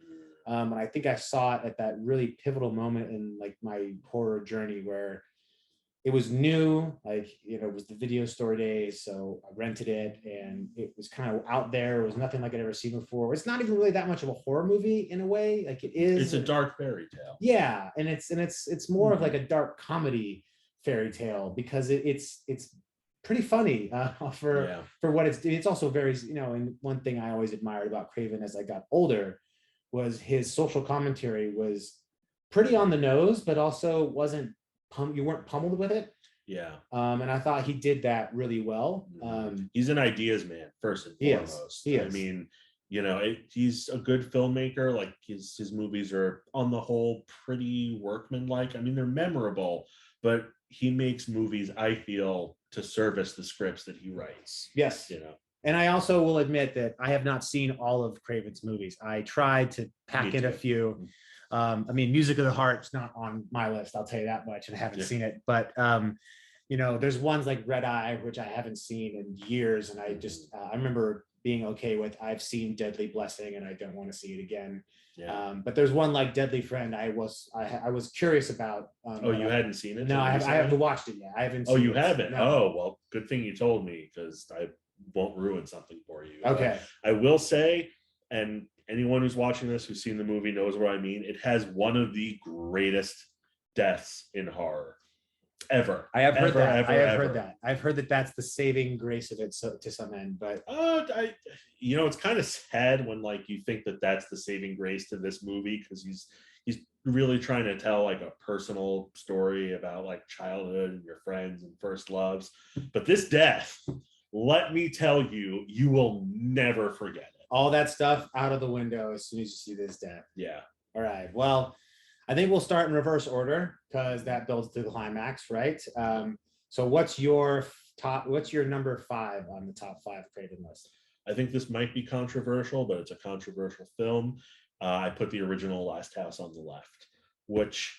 And I think I saw it at that really pivotal moment in like my horror journey where it was new, like, it was the video store days. So I rented it and it was kind of out there. It was nothing like I'd ever seen before. It's not even really that much of a horror movie in a way. Like it is. It's a dark fairy tale. Yeah. And it's more of like a dark comedy fairy tale because it's pretty funny for what it's also very, and one thing I always admired about Craven as I got older was his social commentary was pretty on the nose, but also you weren't pummeled with it. Yeah. And I thought he did that really well. He's an ideas man, first and foremost. He is. I mean, he's a good filmmaker. Like his movies are on the whole pretty workmanlike. I mean, they're memorable, but he makes movies, I feel, to service the scripts that he writes. Yes. And I also will admit that I have not seen all of Craven's movies. I tried to pack in a few. I mean, Music of the Heart's not on my list, I'll tell you that much, and I haven't seen it. But there's ones like Red Eye, which I haven't seen in years, and I just I remember being okay with. I've seen Deadly Blessing, and I don't want to see it again. Yeah. But there's one like Deadly Friend I was curious about. You hadn't seen it? No, I haven't watched it yet. I haven't. Oh, you haven't? No. Oh, well, good thing you told me because I won't ruin something for you. Okay. I will say, and anyone who's watching this who's seen the movie knows what I mean. It has one of the greatest deaths in horror ever. I have heard that. Heard that. I've heard that that's the saving grace of it, so to some end. But it's kind of sad when like you think that that's the saving grace to this movie because he's really trying to tell like a personal story about like childhood and your friends and first loves. But this death, let me tell you, you will never forget it. All that stuff out of the window as soon as you see this death. Yeah. All right. Well, I think we'll start in reverse order because that builds to the climax, right? So what's your number 5 on the top 5 Craven list? I think this might be controversial, but it's a controversial film. I put the original Last House on the Left, which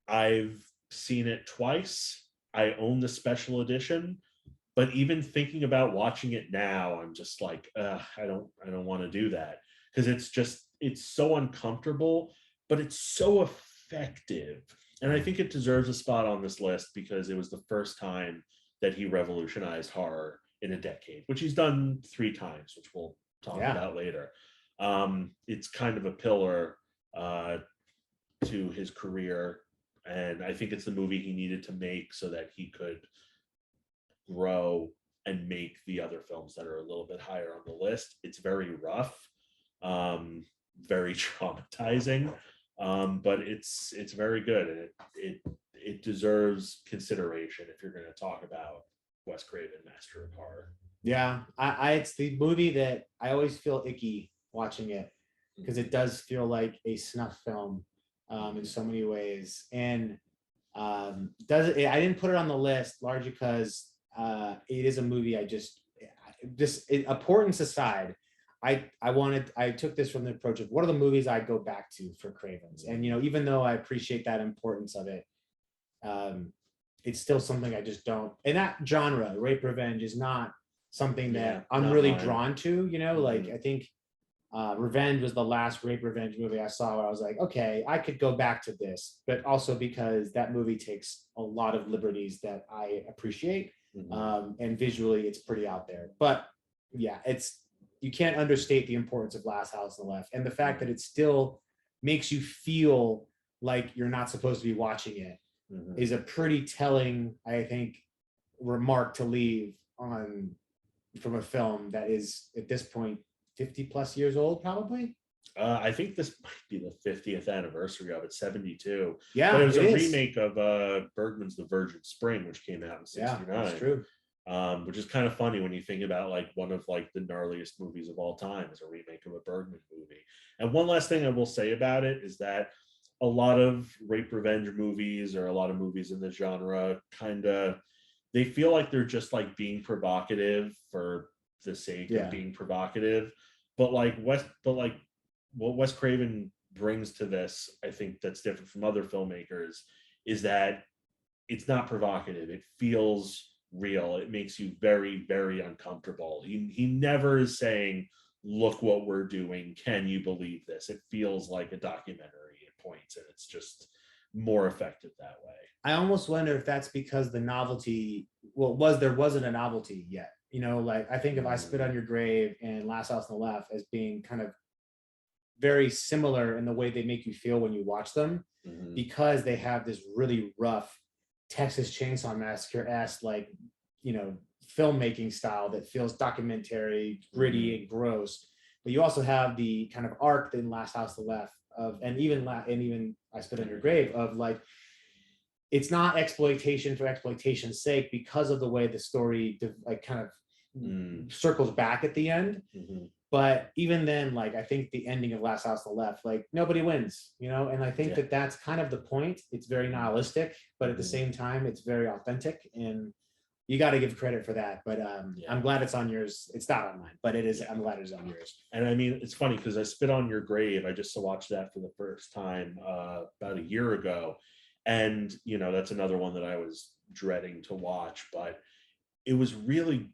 I've seen it twice. I own the special edition, but even thinking about watching it now, I'm just like, I don't want to do that because it's so uncomfortable, but it's so effective. And I think it deserves a spot on this list because it was the first time that he revolutionized horror in a decade, which he's done 3 times, which we'll talk about later. It's kind of a pillar to his career, and I think it's the movie he needed to make so that he could grow and make the other films that are a little bit higher on the list. It's very rough, very traumatizing, but it's very good, and it deserves consideration if you're going to talk about Wes Craven, Master of Horror. Yeah, I it's the movie that I always feel icky watching it because it does feel like a snuff film in so many ways. And I didn't put it on the list largely because it is a movie I just importance aside, I took this from the approach of what are the movies I go back to for Cravens. And even though I appreciate that importance of it, it's still something I just don't. And that genre, rape revenge, is not something that I'm really drawn to. Like I think Revenge was the last rape revenge movie I saw where I was like, okay, I could go back to this, but also because that movie takes a lot of liberties that I appreciate. And visually it's pretty out there. But yeah, you can't understate the importance of Last House on the Left, and the fact that it still makes you feel like you're not supposed to be watching it is a pretty telling, I think, remark to leave on from a film that is at this point 50 plus years old, probably. I think this might be the 50th anniversary of it, 72. Yeah, but it was a remake of Bergman's The Virgin Spring, which came out in 69. Yeah, that's true. Which is kind of funny when you think about like one of like the gnarliest movies of all time is a remake of a Bergman movie. And one last thing I will say about it is that a lot of rape revenge movies, or a lot of movies in this genre, they feel like they're just like being provocative for the sake of being provocative. But what Wes Craven brings to this, I think that's different from other filmmakers, is that it's not provocative. It feels real. It makes you very, very uncomfortable. He never is saying, look what we're doing, can you believe this? It feels like a documentary at points, and it's just more effective that way. I almost wonder if that's because the novelty, there wasn't a novelty yet. Like I think of I Spit on Your Grave and Last House on the Left as being kind of very similar in the way they make you feel when you watch them, because they have this really rough Texas Chainsaw Massacre-esque, like, filmmaking style that feels documentary, gritty, and gross. But you also have the kind of arc in Last House on the Left and even I Spit on Your Grave of like, it's not exploitation for exploitation's sake because of the way the story kind of circles back at the end. But even then, like, I think the ending of Last House on the Left, like, nobody wins, and I think that that's kind of the point. It's very nihilistic, but at the same time, it's very authentic, and you got to give credit for that. But I'm glad it's on yours. It's not on mine, but it is. I'm glad it's on yours. And I mean, it's funny because I Spit on Your Grave, I just watched that for the first time about a year ago. And, that's another one that I was dreading to watch, but it was really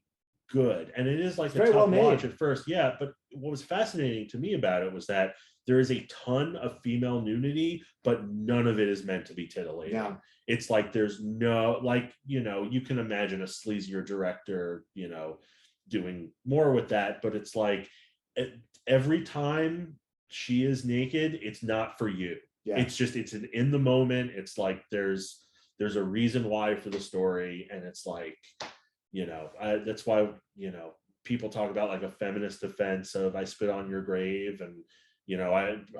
good. And it is like a tough watch at first. Yeah. But what was fascinating to me about it was that there is a ton of female nudity, but none of it is meant to be titillating. Yeah. It's like there's no, like, you can imagine a sleazier director, doing more with that, but it's like every time she is naked, it's not for you. Yeah. It's in the moment. It's like there's a reason why for the story, and it's like, that's why people talk about like a feminist defense of I Spit on Your Grave, and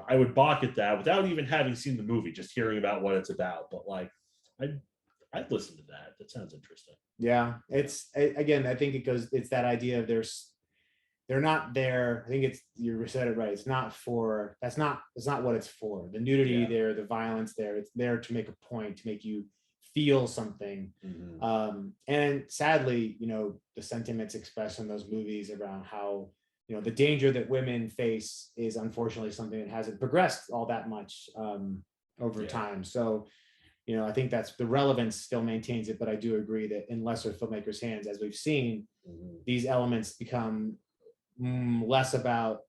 I would balk at that without even having seen the movie, just hearing about what it's about. But like I'd listen to that. That sounds interesting. Yeah, again, I think it's that idea of they're not there. I think you said it right. It's not what it's for. The nudity there, the violence there, it's there to make a point, to make you feel something. And sadly, the sentiments expressed in those movies around how, the danger that women face is unfortunately something that hasn't progressed all that much over time. So, I think that's the Relevance still maintains it, but I do agree that in lesser filmmakers' hands, as we've seen, these elements become less about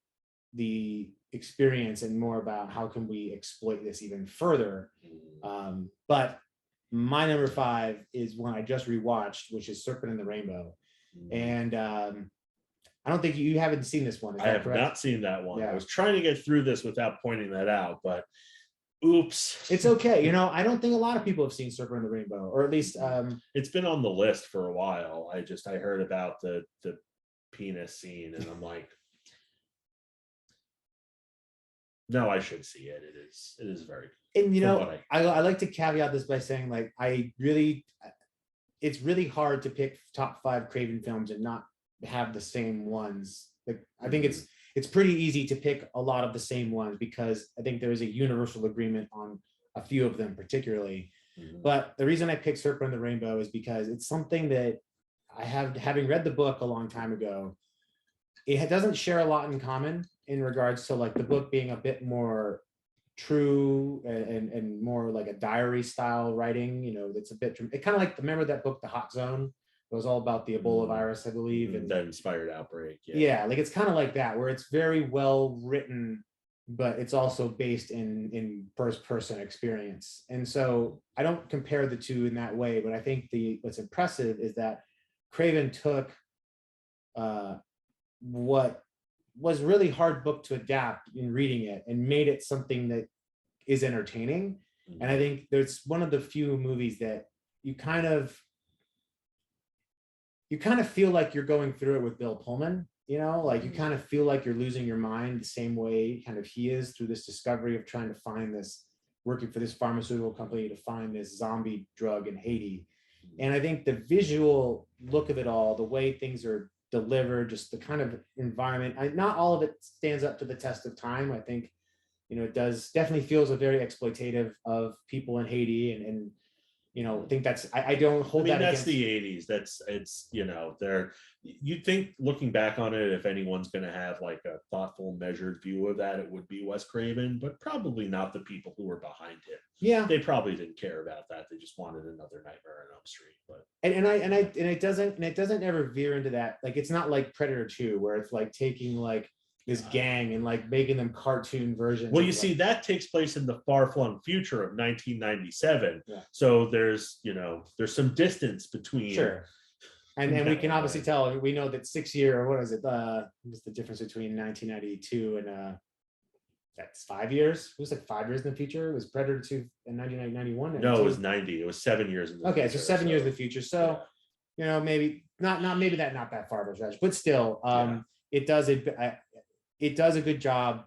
the experience and more about how can we exploit this even further. But my number 5 is one I just rewatched, which is Serpent in the Rainbow. And I don't think you haven't seen this one. Is I that have correct? not seen that one. Yeah. I was trying to get through this without pointing that out, but oops. It's okay. You know, I don't think a lot of people have seen Serpent in the Rainbow, or at least it's been on the list for a while. I heard about the penis scene, and I'm like, no, I should see it. It is very. And you know, I like to caveat this by saying, like, it's really hard to pick top 5 Craven films and not have the same ones. Like, I think it's pretty easy to pick a lot of the same ones because I think there is a universal agreement on a few of them particularly. But the reason I picked Serpent in the Rainbow is because it's something that having read the book a long time ago, it doesn't share a lot in common in regards to like the book being a bit more true and more like a diary style writing. You know, that's a bit, it kind of like, remember that book, The Hot Zone? It was all about the Ebola virus, I believe. And that inspired outbreak. Yeah, like it's kind of like that, where it's very well written, but it's also based in first person experience. And so I don't compare the two in that way, but I think what's impressive is that Craven took what was really hard book to adapt in reading it and made it something that is entertaining. And I think there's one of the few movies that you kind of feel like you're going through it with Bill Pullman, you know, like you kind of feel like you're losing your mind the same way kind of he is through this discovery of trying to find this, working for this pharmaceutical company to find this zombie drug in Haiti. And I think the visual look of it all, the way things are delivered, just the kind of environment, not all of it stands up to the test of time. I think, you know, it definitely feels a very exploitative of people in Haiti and you know, I think that's, I don't hold that that's against the 80s. It's, you know, you'd think looking back on it, if anyone's going to have like a thoughtful, measured view of that, it would be Wes Craven, but probably not the people who were behind him. Yeah. They probably didn't care about that. They just wanted another Nightmare on Elm Street. But it doesn't ever veer into that. Like, it's not like Predator 2, where it's like taking like this gang and like making them cartoon versions. Well, you see, that takes place in the far-flung future of 1997. Yeah. So there's some distance between. Sure. And we can obviously tell, we know that 6 year, what is it? What's the difference between 1992 and that's 5 years? It was like 5 years in the future. It was Predator 2 in 1991. No, it was 90. It was 7 years in the future. Okay, so 7 years in the future. So, you know, maybe not that far of a stretch, but still, it does a good job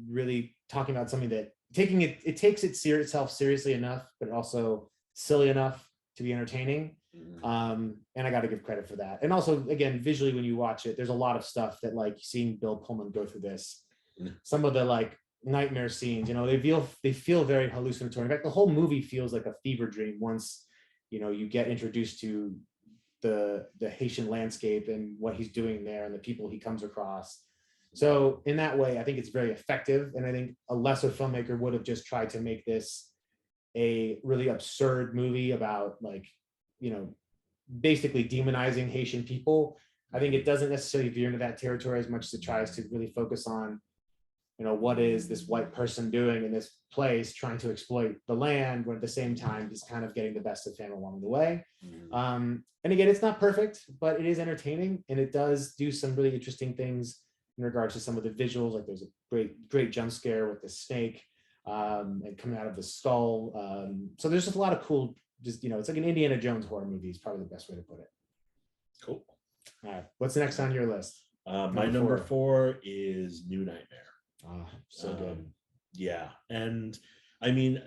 really talking about something that it takes itself seriously enough, but also silly enough to be entertaining. And I got to give credit for that. And also, again, visually, when you watch it, there's a lot of stuff that, like, seeing Bill Pullman go through this, some of the like nightmare scenes, you know, they feel very hallucinatory. In fact, the whole movie feels like a fever dream once, you know, you get introduced to the Haitian landscape and what he's doing there and the people he comes across. So in that way, I think it's very effective. And I think a lesser filmmaker would have just tried to make this a really absurd movie about, like, you know, basically demonizing Haitian people. I think it doesn't necessarily veer into that territory as much as it tries to really focus on, you know, what is this white person doing in this place, trying to exploit the land, but at the same time, just kind of getting the best of him along the way. And again, it's not perfect, but it is entertaining. And it does do some really interesting things in regards to some of the visuals. Like, there's a great jump scare with the snake and coming out of the skull. So there's just a lot of cool, just, you know, it's like an Indiana Jones horror movie is probably the best way to put it. Cool. All right. What's next on your list? My number 4 is New Nightmare. So good. Yeah. And I mean,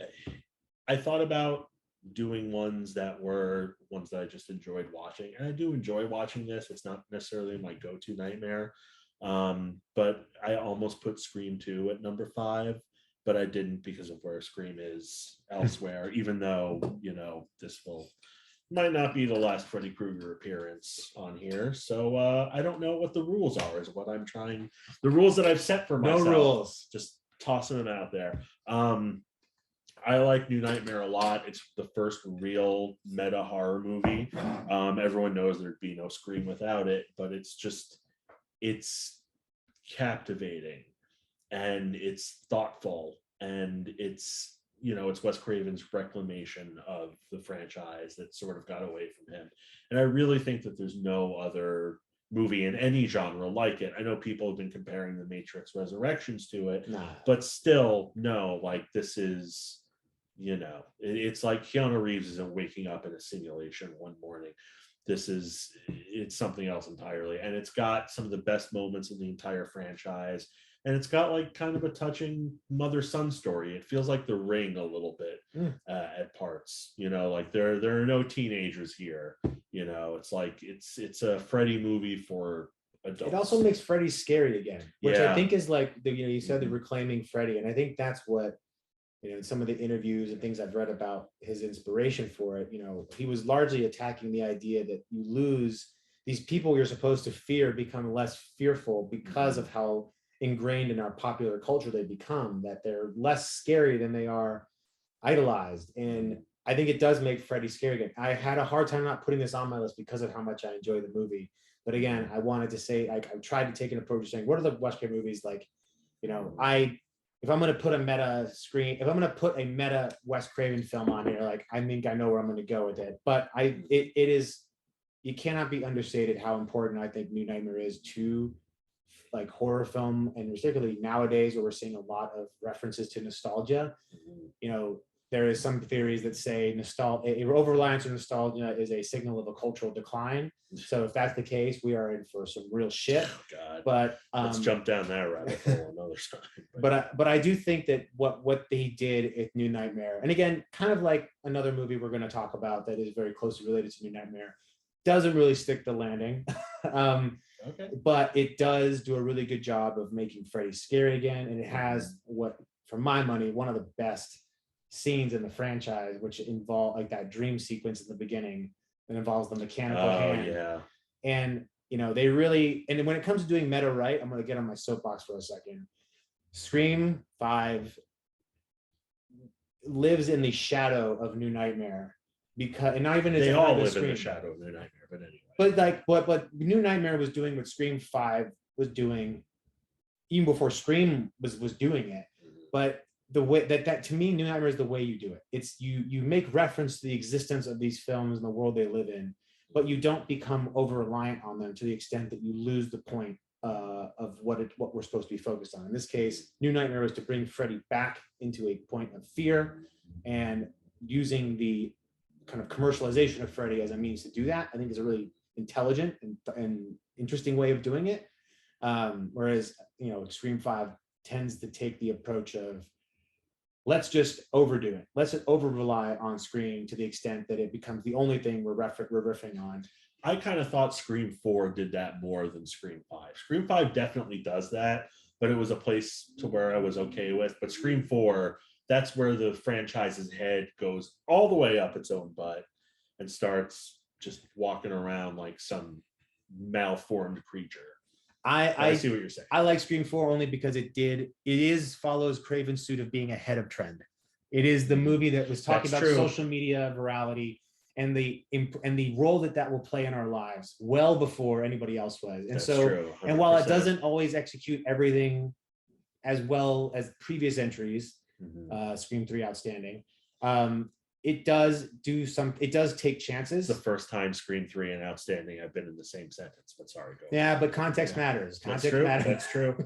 I thought about doing ones that I just enjoyed watching. And I do enjoy watching this. It's not necessarily my go-to nightmare. But I almost put Scream 2 at number 5, but I didn't because of where Scream is elsewhere, even though, you know, this might not be the last Freddy Krueger appearance on here. So I don't know what the rules are, is what I'm trying. The rules that I've set for myself. No rules. Just tossing them out there. I like New Nightmare a lot. It's the first real meta horror movie. Everyone knows there'd be no Scream without it, but it's captivating. and it's thoughtful, and it's, you know, it's Wes Craven's reclamation of the franchise that sort of got away from him. And I really think that there's no other movie in any genre like it. I know people have been comparing the Matrix Resurrections to it, but still, no, like this is, you know, it's like Keanu Reeves isn't waking up in a simulation one morning. It's something else entirely. And it's got some of the best moments in the entire franchise. And it's got like kind of a touching mother-son story. It feels like The Ring a little bit at parts, you know, like there are no teenagers here, you know, it's like it's a Freddy movie for adults. It also makes Freddy scary again, which I think is like you said, the reclaiming Freddy. And I think that's what, you know, in some of the interviews and things I've read about his inspiration for it, you know, he was largely attacking the idea that you lose these people you're supposed to fear, become less fearful because of how ingrained in our popular culture they become, that they're less scary than they are idolized. And I think it does make Freddy scary again. I had a hard time not putting this on my list because of how much I enjoy the movie. But again, I wanted to say, I tried to take an approach of saying, what are the Wes Craven movies like? You know, if I'm going to put a meta Wes Craven film on here, like, I think I know where I'm going to go with it. But it is, you cannot be understated how important I think New Nightmare is to like horror film, and particularly nowadays where we're seeing a lot of references to nostalgia. You know, there is some theories that say over-reliance on nostalgia is a signal of a cultural decline. So if that's the case, we are in for some real shit. Oh, God. But let's jump down that rabbit hole another time. But I do think that what they did at New Nightmare, and again, kind of like another movie we're going to talk about that is very closely related to New Nightmare, doesn't really stick the landing. But it does do a really good job of making Freddy scary again. And it has what, for my money, one of the best scenes in the franchise, which involve like that dream sequence in the beginning that involves the mechanical hand. Yeah. And, you know, they really, and when it comes to doing meta right, I'm going to get on my soapbox for a second. Scream 5 lives in the shadow of New Nightmare, because, and not even they all live in the shadow of New Nightmare, but anyway. But like what New Nightmare was doing, what Scream 5 was doing, even before Scream was doing it. But the way that to me, New Nightmare is the way you do it. It's you make reference to the existence of these films and the world they live in, but you don't become over-reliant on them to the extent that you lose the point of what we're supposed to be focused on. In this case, New Nightmare was to bring Freddy back into a point of fear, and using the kind of commercialization of Freddy as a means to do that, I think is a really intelligent and interesting way of doing it. Whereas, you know, Scream 5 tends to take the approach of, let's just overdo it. Let's over rely on Scream to the extent that it becomes the only thing we're riffing on. I kind of thought Scream 4 did that more than Scream 5. Scream 5 definitely does that, but it was a place to where I was okay with. But Scream 4, that's where the franchise's head goes all the way up its own butt and starts just walking around like some malformed creature. I see what you're saying. I like Scream 4 only because it follows Craven's suit of being ahead of trend. It is the movie that was talking about social media virality and the role that will play in our lives well before anybody else was. And that's so true, and while it doesn't always execute everything as well as previous entries, Scream 3 outstanding, it does take chances. It's the first time Scream 3 and outstanding have been in the same sentence, but sorry. Yeah, but context matters. Context matters. That's true.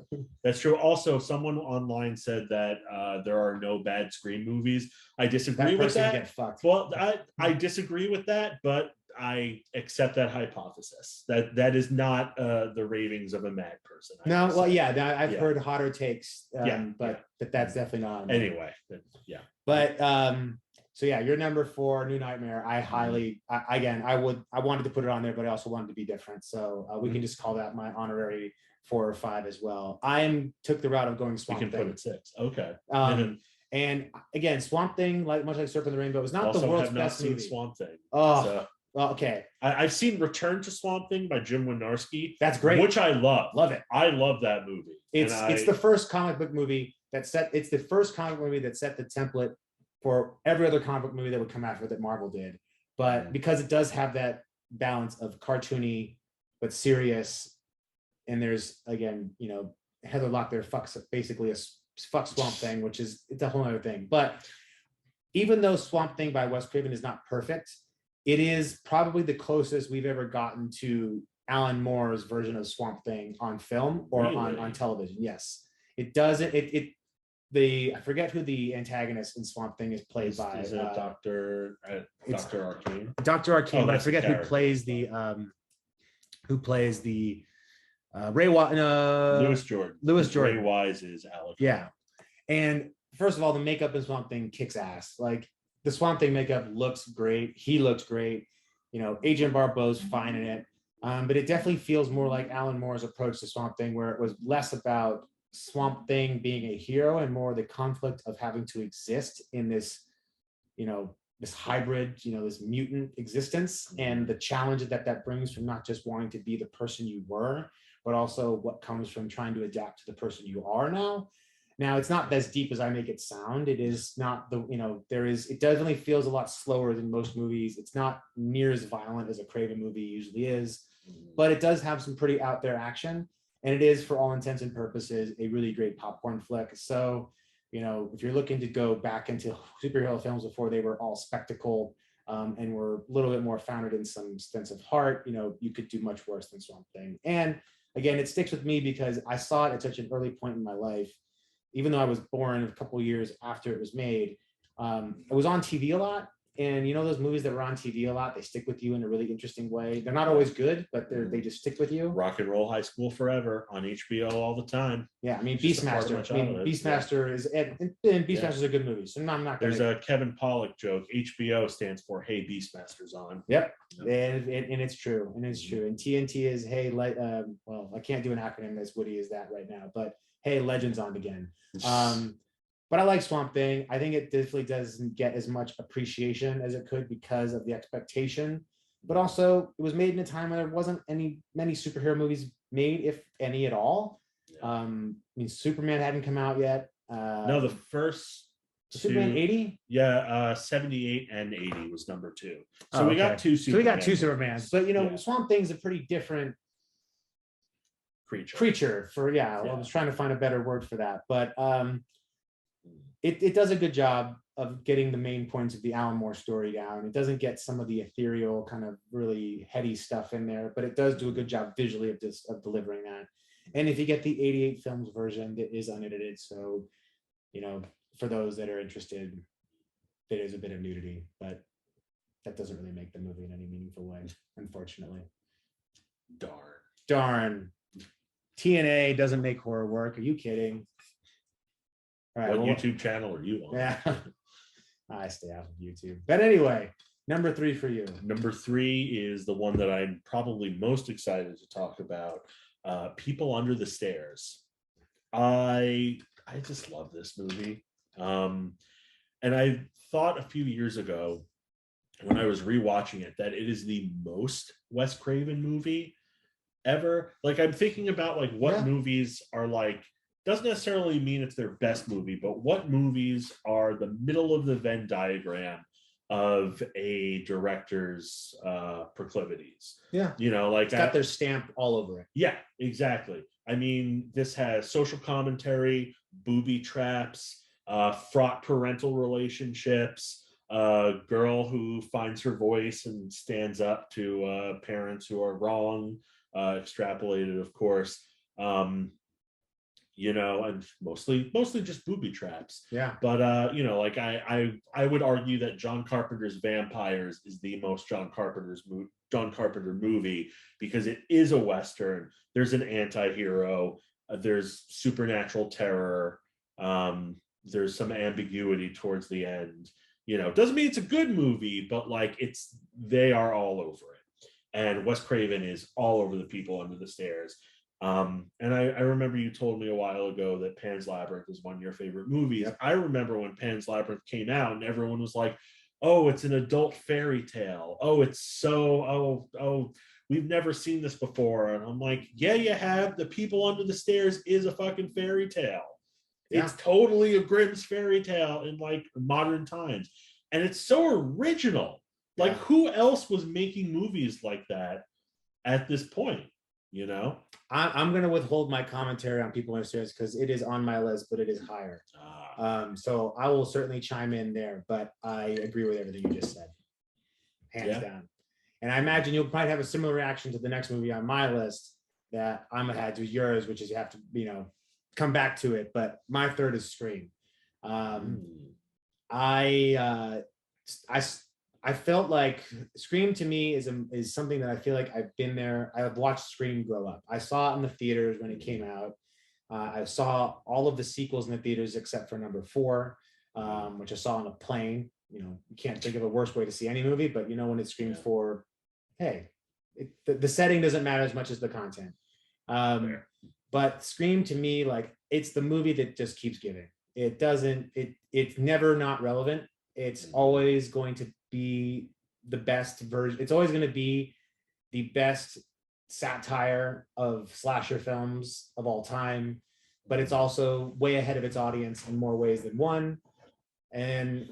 That's true. Also, someone online said that there are no bad Scream movies. I disagree with that. Get fucked. Well, I disagree with that, but I accept that hypothesis. That is not the ravings of a mad person. No, well, yeah, I've heard hotter takes, but that's definitely not. Anyway, But so yeah, your number 4, New Nightmare. I wanted to put it on there, but I also wanted to be different. So we can just call that my honorary 4 or 5 as well. I took the route of going Swamp Thing. We can put it 6. Okay. And again, Swamp Thing, much like Surfing the Rainbow, is not the world's best movie. Swamp Thing. Oh, so. Well, okay. I've seen Return to Swamp Thing by Jim Wynorski. That's great. Which I love. Love it. I love that movie. It's the first comic book movie that set the template for every other comic book movie that would come after that Marvel did. But because it does have that balance of cartoony but serious, and there's, again, you know, Heather Locklear fucks basically fuck Swamp Thing, which is it's a whole other thing. But even though Swamp Thing by Wes Craven is not perfect, it is probably the closest we've ever gotten to Alan Moore's version of Swamp Thing on film or on television. Yes, it doesn't. I forget who the antagonist in Swamp Thing is played by. Is it Dr. Arcane? Dr. Arcane, but I forget who plays the Ray Louis Jordan. Louis Jordan. Ray Wise is Alec. Yeah. And first of all, the makeup in Swamp Thing kicks ass. Like the Swamp Thing makeup looks great. He looks great. You know, Agent Barbeau's fine in it. But it definitely feels more like Alan Moore's approach to Swamp Thing, where it was less about Swamp Thing being a hero and more the conflict of having to exist in this, you know, this hybrid, you know, this mutant existence, and the challenge that brings from not just wanting to be the person you were, but also what comes from trying to adapt to the person you are now. Now, it's not as deep as I make it sound. It is not the, you know, it definitely feels a lot slower than most movies. It's not near as violent as a Craven movie usually is, but it does have some pretty out there action. And it is, for all intents and purposes, a really great popcorn flick. So, you know, if you're looking to go back into superhero films before they were all spectacle and were a little bit more founded in some sense of heart, you know, you could do much worse than Swamp Thing. And again, it sticks with me because I saw it at such an early point in my life. Even though I was born a couple of years after it was made, it was on TV a lot. And you know, those movies that were on TV a lot, they stick with you in a really interesting way. They're not always good, but they just stick with you. Rock and Roll High School Forever on HBO all the time. Yeah, I mean, Beastmaster. Beastmaster is, and Beastmaster's a good movie. So I'm not. There's a Kevin Pollak joke. HBO stands for "Hey, Beastmaster's on." Yep, and it's true, and it's true. And TNT is hey, well, I can't do an acronym as witty as that right now, but hey, Legends on again. But I like Swamp Thing. I think it definitely doesn't get as much appreciation as it could because of the expectation. But also, it was made in a time when there wasn't many superhero movies made, if any at all. I mean, Superman hadn't come out yet. No, the first Superman 80? Yeah, 78 and 80 was number 2. So we got two Supermans. So we got two Supermans. But, you know, Swamp Thing's a pretty different creature for, I was trying to find a better word for that. But it does a good job of getting the main points of the Alan Moore story down. It doesn't get some of the ethereal kind of really heady stuff in there, but it does do a good job visually of delivering that. And if you get the 88 films version, that is unedited. So, you know, for those that are interested, there is a bit of nudity, but that doesn't really make the movie in any meaningful way, unfortunately. Darn. TNA doesn't make horror work. Are you kidding? All right, what YouTube channel are you on? Yeah, I stay out of YouTube. But anyway, number 3 for you. Number 3 is the one that I'm probably most excited to talk about. People Under the Stairs. I just love this movie. And I thought a few years ago when I was rewatching it that it is the most Wes Craven movie ever. Like, I'm thinking about like what movies are like, doesn't necessarily mean it's their best movie, but what movies are the middle of the Venn diagram of a director's proclivities. Yeah. You know, like it's got their stamp all over it. Yeah, exactly. I mean, this has social commentary, booby traps, fraught parental relationships, a girl who finds her voice and stands up to parents who are wrong, extrapolated, of course. You know, and mostly just booby traps. Yeah. But you know, like I would argue that John Carpenter's Vampires is the most John Carpenter movie because it is a Western. There's an anti-hero, there's supernatural terror, there's some ambiguity towards the end. You know, doesn't mean it's a good movie, but like they are all over it. And Wes Craven is all over the People Under the Stairs. And I remember you told me a while ago that Pan's Labyrinth is one of your favorite movies. Yep. I remember when Pan's Labyrinth came out and everyone was like, oh, it's an adult fairy tale. Oh, it's so, we've never seen this before. And I'm like, yeah, you have. The People Under the Stairs is a fucking fairy tale. Yeah. It's totally a Grimm's fairy tale in like modern times. And it's so original. Like, who else was making movies like that at this point? you know. I'm going to withhold my commentary on People Upstairs because it is on my list, but it is higher. So I will certainly chime in there, but I agree with everything you just said, hands down. And I imagine you'll probably have a similar reaction to the next movie on my list that I'm gonna add to yours, which is you have to, come back to it. But my third is Scream. I felt like Scream to me is something that I feel like I've been there. I've watched Scream grow up. I saw it in the theaters when it came out. I saw all of the sequels in the theaters except for number 4, which I saw on a plane. You can't think of a worse way to see any movie, but when it screams for, hey, the setting doesn't matter as much as the content. But Scream to me, like, it's the movie that just keeps giving. It's never not relevant. It's always going to be the best version. It's always going to be the best satire of slasher films of all time, but it's also way ahead of its audience in more ways than one. And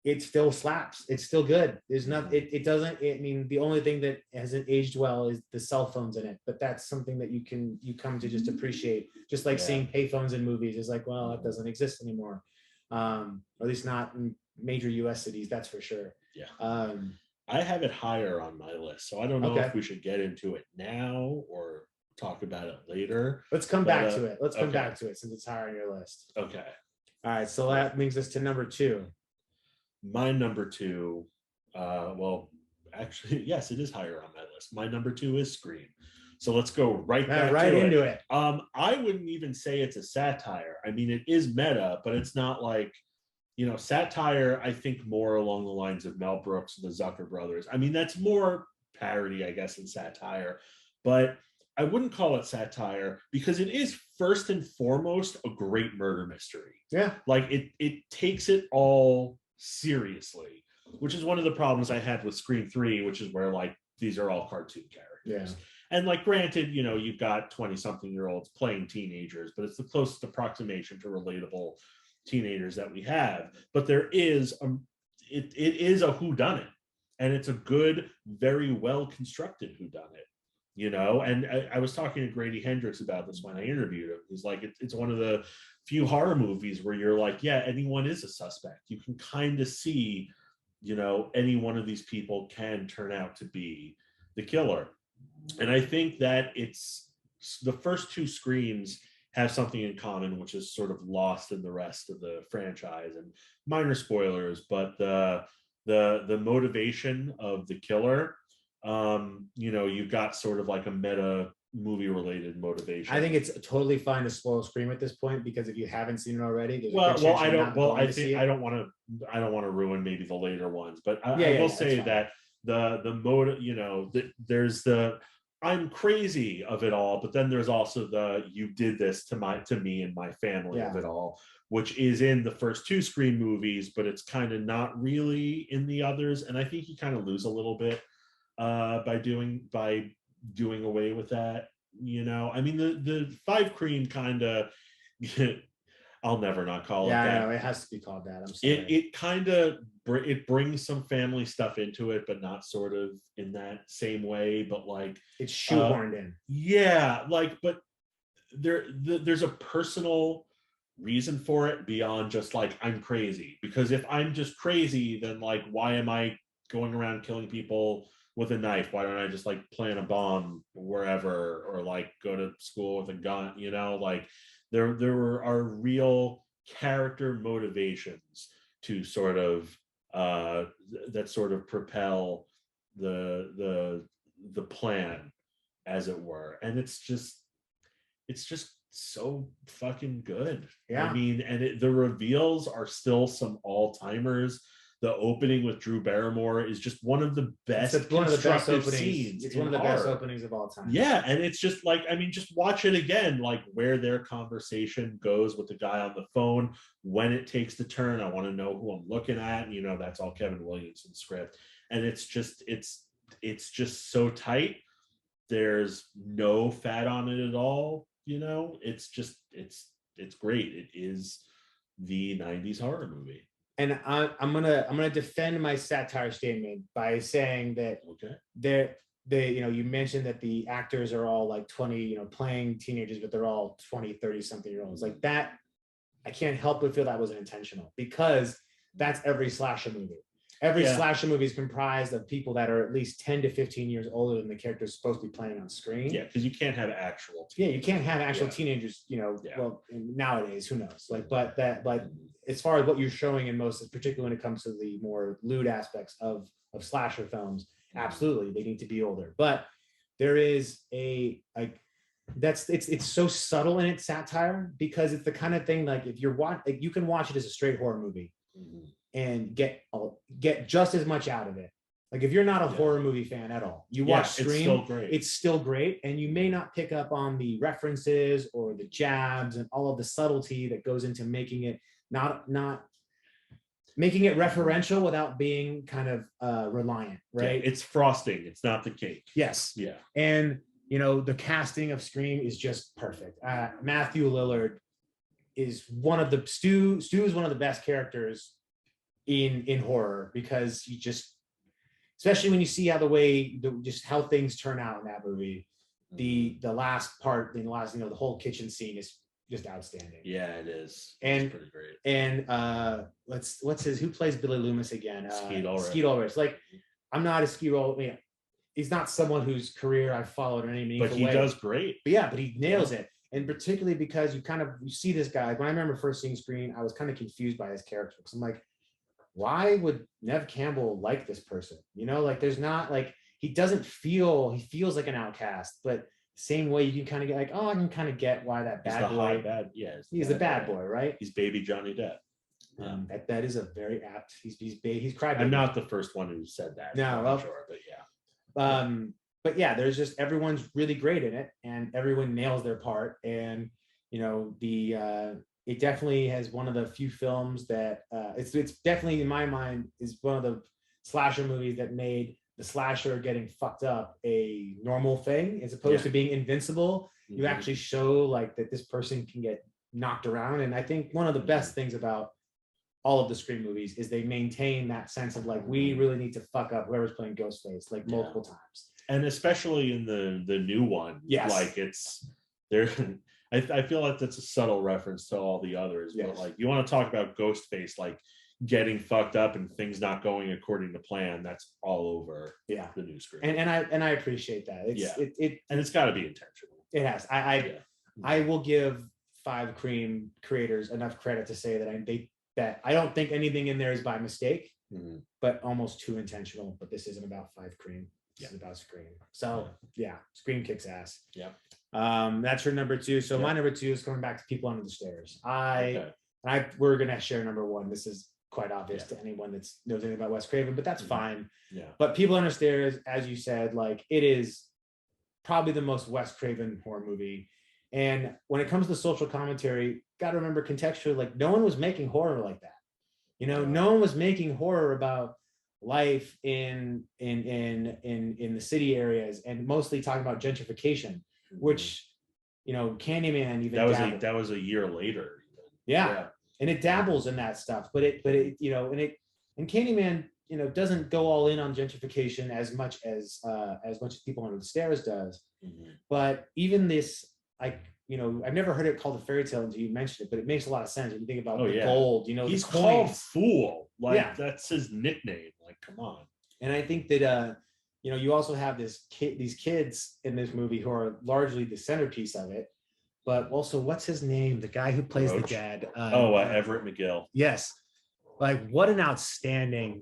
it still slaps. It's still good. There's nothing, it doesn't, the only thing that hasn't aged well is the cell phones in it, but that's something that you come to just appreciate. Just like seeing payphones in movies is like, well, it doesn't exist anymore. Or at least not in major US cities, that's for sure. I have it higher on my list, so I don't know if we should get into it now or talk about it later. Let's come back to it. Let's come back to it since it's higher on your list. Okay. All right, so that brings us to number 2. My number 2, well, actually, yes, it is higher on my list. My number 2 is Scream. So let's go right into it. I wouldn't even say it's a satire. I mean, it is meta, but it's not like, satire, I think more along the lines of Mel Brooks and the Zucker brothers. I mean, that's more parody, I guess, than satire. But I wouldn't call it satire because it is first and foremost a great murder mystery. Yeah. Like it takes it all seriously, which is one of the problems I had with Scream 3, which is where like these are all cartoon characters. And like, granted, you've got 20-something-year-olds playing teenagers, but it's the closest approximation to relatable teenagers that we have. But there is it is a whodunit, and it's a good, very well constructed whodunit. And I was talking to Grady Hendrix about this when I interviewed him. He's like, it's one of the few horror movies where you're like, yeah, anyone is a suspect. You can kind of see, any one of these people can turn out to be the killer. And I think that it's the first 2 Screams have something in common, which is sort of lost in the rest of the franchise. And minor spoilers, but the motivation of the killer, you've got sort of like a meta movie related motivation. I think it's totally fine to spoil Scream at this point, because if you haven't seen it already, I don't want to ruin maybe the later ones, but I will say that the motive, there's the I'm crazy of it all, but then there's also the you did this to me and my family of it all, which is in the first 2 Scream movies, but it's kind of not really in the others. And I think you kind of lose a little bit by doing away with that. I mean, the 5 Cream kind of I'll never not call it that. Yeah, it has to be called that. I'm sorry. It kind of brings some family stuff into it, but not sort of in that same way. But like it's shoehorned in. Yeah, like, but there's a personal reason for it beyond just like I'm crazy. Because if I'm just crazy, then like why am I going around killing people with a knife? Why don't I just like plant a bomb wherever, or like go to school with a gun? Like. There are real character motivations to sort of that sort of propel the plan, as it were, and it's just so fucking good. Yeah, I mean, and the reveals are still some all-timers. The opening with Drew Barrymore is just one of the best scenes. It's one of the best openings of all time. Yeah, and it's just like, I mean, just watch it again, like where their conversation goes with the guy on the phone, when it takes the turn. I want to know who I'm looking at. That's all Kevin Williamson's script. And it's just so tight. There's no fat on it at all. It's great. It is the 90s horror movie. And I'm gonna defend my satire statement by saying that you mentioned that the actors are all like 20, playing teenagers, but they're all 20, 30 something year olds. Like that, I can't help but feel that wasn't intentional, because that's every slasher movie. Every slasher movie is comprised of people that are at least 10 to 15 years older than the character's supposed to be playing on screen. Yeah, because you can't have actual teenagers. Yeah, you can't have actual teenagers, well, nowadays, who knows? Like, but as far as what you're showing in most, particularly when it comes to the more lewd aspects of slasher films, absolutely, they need to be older. But there is it's so subtle in its satire, because it's the kind of thing, like, if you're you can watch it as a straight horror movie and get just as much out of it. Like, if you're not a horror movie fan at all, you watch Scream, it's still great, and you may not pick up on the references or the jabs and all of the subtlety that goes into making it not making it referential without being kind of reliant, right? Yeah, it's frosting, it's not the cake. Yes. Yeah. And the casting of Scream is just perfect. Matthew Lillard is one of the Stu is one of the best characters in horror, because you just, especially when you see how just how things turn out in that movie. The last part, the whole kitchen scene is just outstanding. Yeah, it is. And it's pretty great. And who plays Billy Loomis again? Skeet Ulrich. Skeet Ulrich. Like, I'm not a Skeet Ulrich. He's not someone whose career I've followed in any meaningful way. But he does great. But he nails it. And particularly because you see this guy. Like, when I remember first seeing Scream, I was kind of confused by his character, because I'm like, why would Nev Campbell like this person? Like, there's not, like, he feels like an outcast, but same way you can kind of get like, oh, I can kind of get why that bad boy. He's the bad boy, right? He's baby Johnny Depp. That is a very apt. He's cried. I'm not the first one who said that. No, well, sure, but yeah. But yeah, there's just, everyone's really great in it, and everyone nails their part. And it definitely has one of the few films that it's definitely, in my mind, is one of the slasher movies that made the slasher getting fucked up a normal thing, as opposed to being invincible. You actually show like that this person can get knocked around. And I think one of the best things about all of the Scream movies is they maintain that sense of like, we really need to fuck up whoever's playing Ghostface like multiple times. And especially in the new one, like it's there. I feel like that's a subtle reference to all the others, but like, you want to talk about Ghostface like getting fucked up and things not going according to plan, that's all over the new Scream. And I appreciate that. It's got to be intentional. It has. I will give 5 Cream creators enough credit to say that I don't think anything in there is by mistake, but almost too intentional. But this isn't about 5 Cream. This is about Scream. So Scream kicks ass. Yeah. That's your number 2. So my number 2 is going back to People Under the Stairs. We're gonna share number 1. This is quite obvious to anyone that knows anything about Wes Craven, but that's fine. Yeah. But People Under the Stairs, as you said, like, it is probably the most Wes Craven horror movie. And when it comes to social commentary, got to remember contextually, like, no one was making horror like that. No one was making horror about life in the city areas, and mostly talking about gentrification, which, Candyman even that was a year later. Yeah. And it dabbles in that stuff, but Candyman, doesn't go all in on gentrification as much as People Under the Stairs does. But even this, like, I've never heard it called a fairy tale until you mentioned it, but it makes a lot of sense when you think about the gold. He's called Fool. Like, that's his nickname. Like, come on. And I think that you also have these kids in this movie who are largely the centerpiece of it. But also, what's his name? The guy who plays the dad. Everett McGill. Yes. Like, what an outstanding.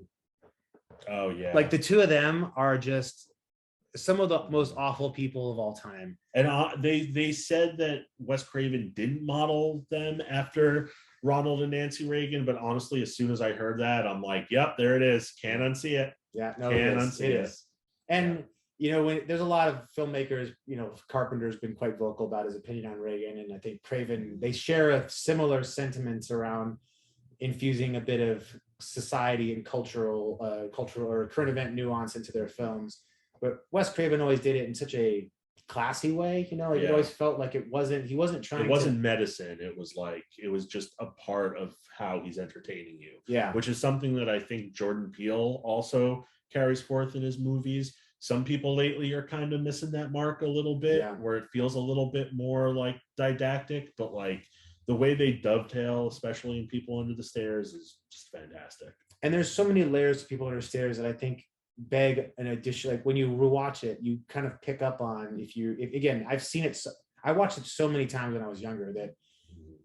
Oh, yeah. Like, the two of them are just some of the most awful people of all time. And they said that Wes Craven didn't model them after Ronald and Nancy Reagan. But honestly, as soon as I heard that, I'm like, yep, there it is. Can't unsee it. Yeah, no, it is. And when there's a lot of filmmakers, Carpenter's been quite vocal about his opinion on Reagan, and I think Craven, they share a similar sentiments around infusing a bit of society and cultural or current event nuance into their films. But Wes Craven always did it in such a classy way, it always felt like he wasn't trying. It wasn't medicine. It was just a part of how he's entertaining you. Yeah, which is something that I think Jordan Peele also carries forth in his movies. Some people lately are kind of missing that mark a little bit, where it feels a little bit more like didactic, but like the way they dovetail, especially in People Under the Stairs, is just fantastic. And there's so many layers to People Under the Stairs that I think beg an addition. Like when you rewatch it, you kind of pick up on again, I've seen it. I watched it so many times when I was younger that,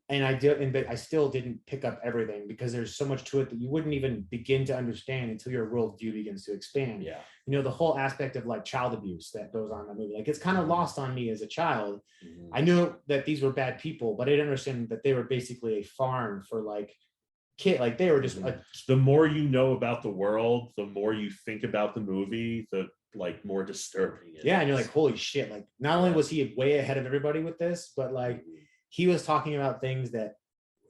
and I still didn't pick up everything because there's so much to it that you wouldn't even begin to understand until your worldview begins to expand. Yeah. You know, the whole aspect of like child abuse that goes on in the movie, like it's kind of lost on me as a child. I knew that these were bad people, but I didn't understand that they were basically a farm for like kid, like they were just the more you know about the world, the more you think about the movie, the like more disturbing it is. And you're like, holy shit, like not only was he way ahead of everybody with this, but like he was talking about things that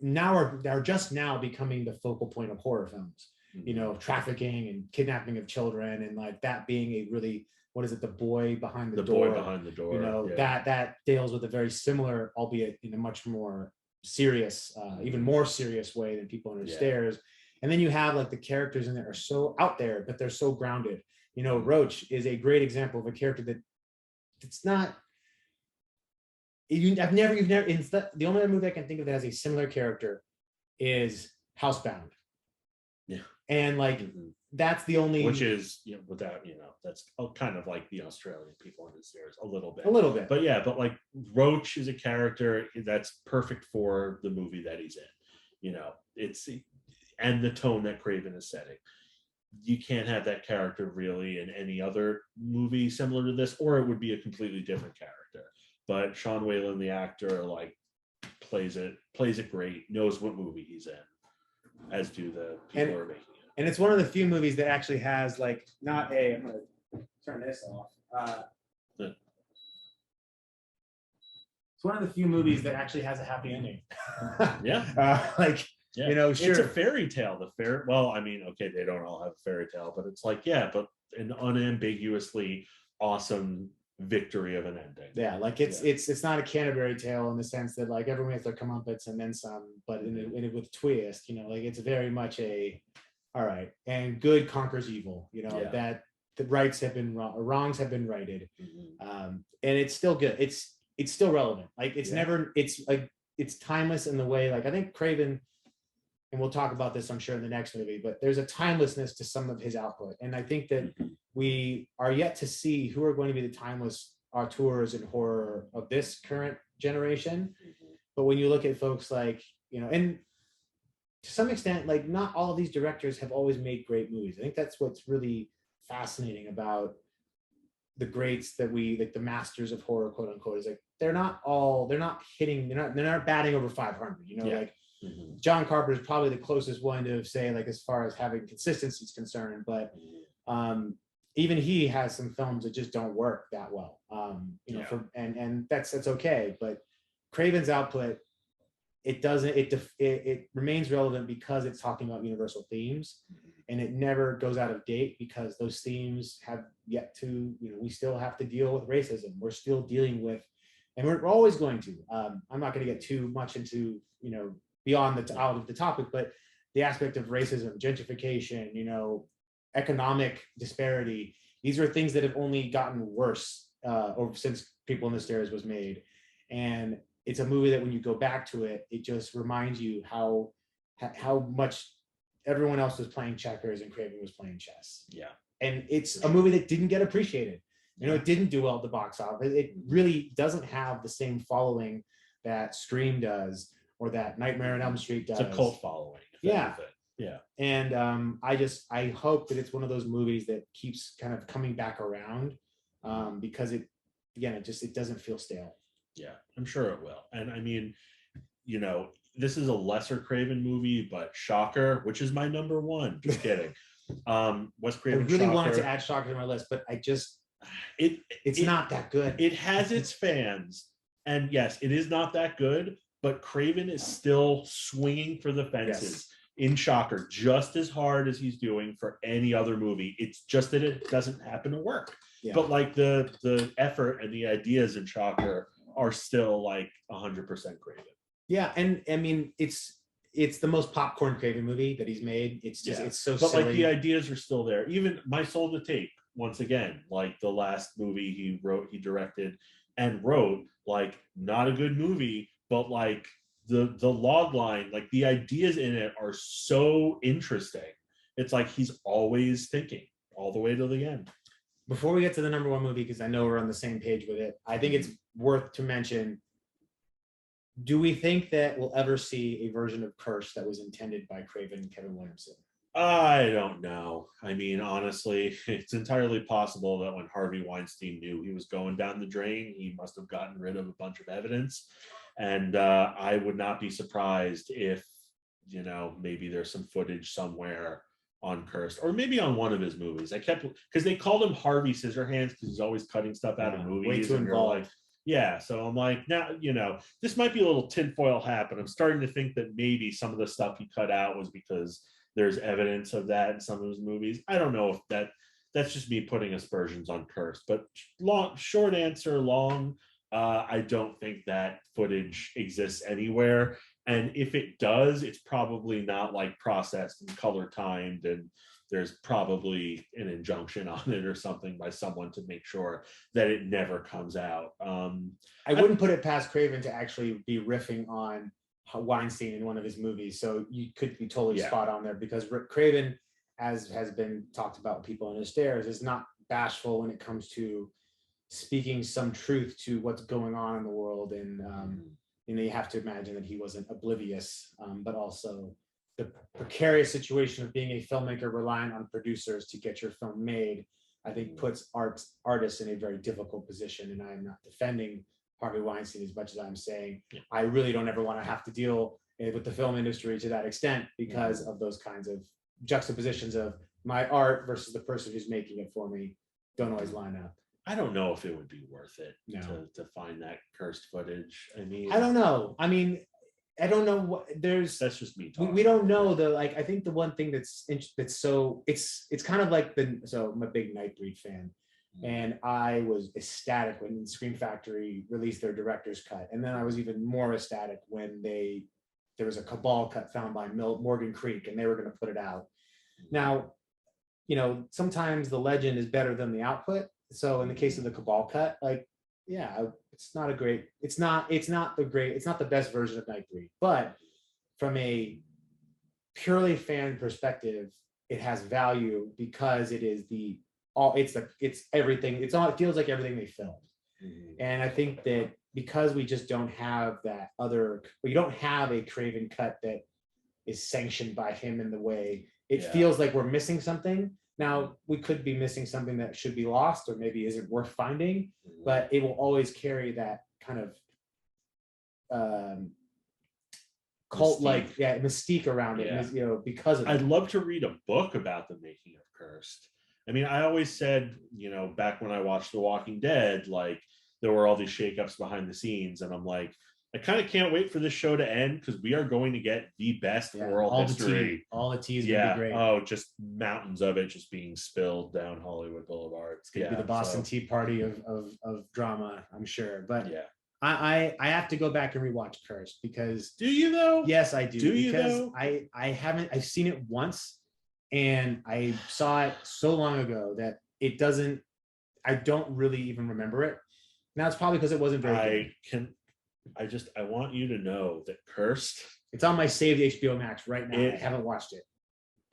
now are just now becoming the focal point of horror films. You know, trafficking and kidnapping of children, and like that being a really, what is it, the boy behind the door. Boy behind the door. You know, that deals with a very similar, albeit in a much more serious, even more serious way than People Under the Stairs. And then you have like the characters in there are so out there, but they're so grounded. You know, Roach is a great example of a character that it's not. The only other movie I can think of that has a similar character is Housebound. Yeah. And like that's the only, which is, you know, without, you know, that's kind of like the Australian People Under the Stairs a little bit, but like Roach is a character that's perfect for the movie that he's in. You know, it's, and the tone that Craven is setting. You can't have that character really in any other movie similar to this, or it would be a completely different character. But Sean Whalen, the actor, like plays it great, knows what movie he's in, as do the people who are making it. And it's one of the few movies that actually has like I'm gonna turn this off. It's one of the few movies that actually has a happy ending. You know, sure. It's a fairy tale. Well, I mean, okay, they don't all have a fairy tale, but it's like, but an unambiguously awesome victory of an ending. Yeah, like it's not a Canterbury tale in the sense that like everyone has their comeuppance and then some, but in it with a twist, you know, like it's very much a all right, and good conquers evil, you know, that the rights have been wrongs have been righted. And it's still good. It's still relevant. Like it's never, it's like it's timeless in the way, like I think Craven, and we'll talk about this I'm sure in the next movie, but there's a timelessness to some of his output, and I think that we are yet to see who are going to be the timeless auteurs in horror of this current generation. But when you look at folks like, you know, and to some extent, like not all of these directors have always made great movies. I think that's what's really fascinating about the greats that like the masters of horror, quote unquote, is like they're not batting over 500, you know, like John Carpenter is probably the closest one to say, like, as far as having consistency is concerned, but even he has some films that just don't work that well, you know, and that's okay. But Craven's output, it remains relevant because it's talking about universal themes, and it never goes out of date because those themes have yet to, you know, we still have to deal with racism. We're still dealing with, and we're always going to. I'm not going to get too much into, you know, beyond out of the topic, but the aspect of racism, gentrification, you know, economic disparity. These are things that have only gotten worse since People in the Stairs was made, and it's a movie that when you go back to it, it just reminds you how much everyone else was playing checkers and Craven was playing chess. Yeah, and it's a movie that didn't get appreciated. You know, it didn't do well at the box office. It really doesn't have the same following that Scream does or that Nightmare on Elm Street does. It's a cult following. Yeah. And I hope that it's one of those movies that keeps kind of coming back around, because it doesn't feel stale. Yeah, I'm sure it will. And I mean, you know, this is a lesser Craven movie, but Shocker, which is my number one. Just kidding. Wes Craven. I really wanted to add Shocker to my list, but it's not that good. It has its fans, and yes, it is not that good. But Craven is still swinging for the fences in Shocker just as hard as he's doing for any other movie. It's just that it doesn't happen to work. Yeah. But like the effort and the ideas in Shocker are still like 100% Craven. Yeah, and I mean it's the most popcorn Craven movie that he's made. It's just it's so but silly. Like the ideas are still there. Even My Soul to Tape, once again, like the last movie he directed and wrote, like not a good movie, but like the log line, like the ideas in it are so interesting. It's like he's always thinking all the way to the end. Before we get to the number one movie, because I know we're on the same page with it, I think it's worth to mention, do we think that we'll ever see a version of Curse that was intended by Craven and Kevin Williamson? I don't know. I mean, honestly, it's entirely possible that when Harvey Weinstein knew he was going down the drain, he must have gotten rid of a bunch of evidence. And I would not be surprised if, you know, maybe there's some footage somewhere on Cursed, or maybe on one of his movies. I kept, because they called him Harvey Scissorhands because he's always cutting stuff out of movies. Way too involved. Like, yeah, so I'm like, now, you know, this might be a little tinfoil hat, but I'm starting to think that maybe some of the stuff he cut out was because there's evidence of that in some of his movies. I don't know if that's just me putting aspersions on Cursed, but short answer, I don't think that footage exists anywhere. And if it does, it's probably not like processed and color timed, and there's probably an injunction on it or something by someone to make sure that it never comes out. I wouldn't put it past Craven to actually be riffing on Weinstein in one of his movies. So you could be totally spot on there, because Craven, as has been talked about with people in his stairs, is not bashful when it comes to speaking some truth to what's going on in the world. And you know, you have to imagine that he wasn't oblivious, but also the precarious situation of being a filmmaker relying on producers to get your film made, I think puts artists in a very difficult position. And I'm not defending Harvey Weinstein as much as I'm saying I really don't ever want to have to deal with the film industry to that extent, because of those kinds of juxtapositions of my art versus the person who's making it for me don't always line up. I don't know if it would be worth it to find that Cursed footage. I mean, I don't know. I mean, I don't know what there's. That's just me talking. We don't know the, like, I think the one thing that's so it's kind of like I'm a big Nightbreed fan, and I was ecstatic when Scream Factory released their director's cut, and then I was even more ecstatic when there was a Cabal cut found by Morgan Creek, and they were going to put it out. Now, you know, sometimes the legend is better than the output. So in the case of the Cabal cut, like, yeah, it's not the best version of Nightbreed, but from a purely fan perspective, it has value because it is it's everything. It feels like everything they filmed. And I think that because we just don't have we don't have a Craven cut that is sanctioned by him in the way it feels like we're missing something. Now, we could be missing something that should be lost or maybe isn't worth finding, but it will always carry that kind of cult-like mystique around it, you know, because of I'd love to read a book about the making of Cursed. I mean, I always said, you know, back when I watched The Walking Dead, like, there were all these shakeups behind the scenes, and I'm like, I kind of can't wait for this show to end, because we are going to get the best oral history. All the tea is going to be great. Oh, just mountains of it just being spilled down Hollywood Boulevard. It's going to be the Boston Tea Party of drama, I'm sure. But I have to go back and rewatch Cursed, because... Do you though? Yes, I do. Do you though? I've seen it once, and I saw it so long ago that I don't really even remember it. Now it's probably because it wasn't very good. I want you to know that Cursed, it's on my saved HBO Max right now. I haven't watched it.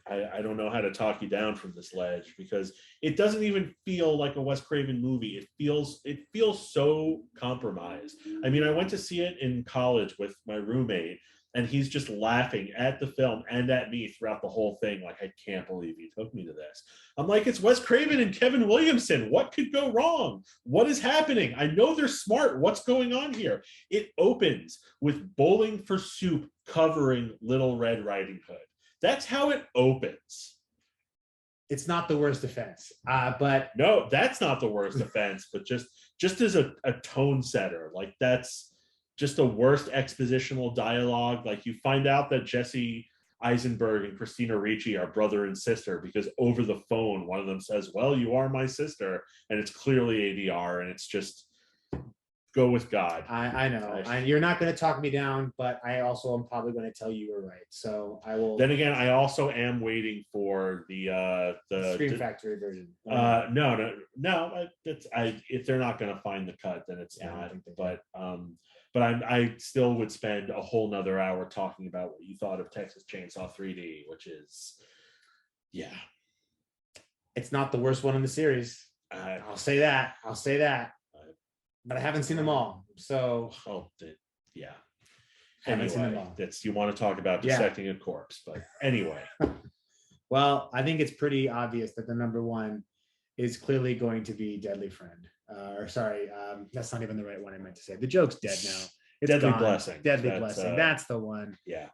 I don't know how to talk you down from this ledge, because it doesn't even feel like a Wes Craven movie. It feels so compromised. I mean, I went to see it in college with my roommate, and he's just laughing at the film and at me throughout the whole thing. Like, I can't believe you took me to this. I'm like, it's Wes Craven and Kevin Williamson. What could go wrong? What is happening? I know they're smart. What's going on here? It opens with Bowling for Soup covering Little Red Riding Hood. That's how it opens. It's not the worst offense, but no, that's not the worst offense. But just as a tone setter, like, that's just the worst expositional dialogue. Like, you find out that Jesse Eisenberg and Christina Ricci are brother and sister because over the phone one of them says, "Well, you are my sister," and it's clearly ADR, and it's just go with God. I know. You're not going to talk me down, but I also am probably going to tell you you're right. So I will. Then again, I also am waiting for the Scream Factory version. No. If they're not going to find the cut, then it's not. But I still would spend a whole nother hour talking about what you thought of Texas Chainsaw 3D, which is, it's not the worst one in the series. I'll say that. But I haven't seen them all. So anyway, you want to talk about dissecting a corpse, but anyway. Well, I think it's pretty obvious that the number one is clearly going to be Deadly Friend. That's not even the right one I meant to say. The joke's dead now. It's Deadly gone. Blessing. Blessing. That's the one. Yeah.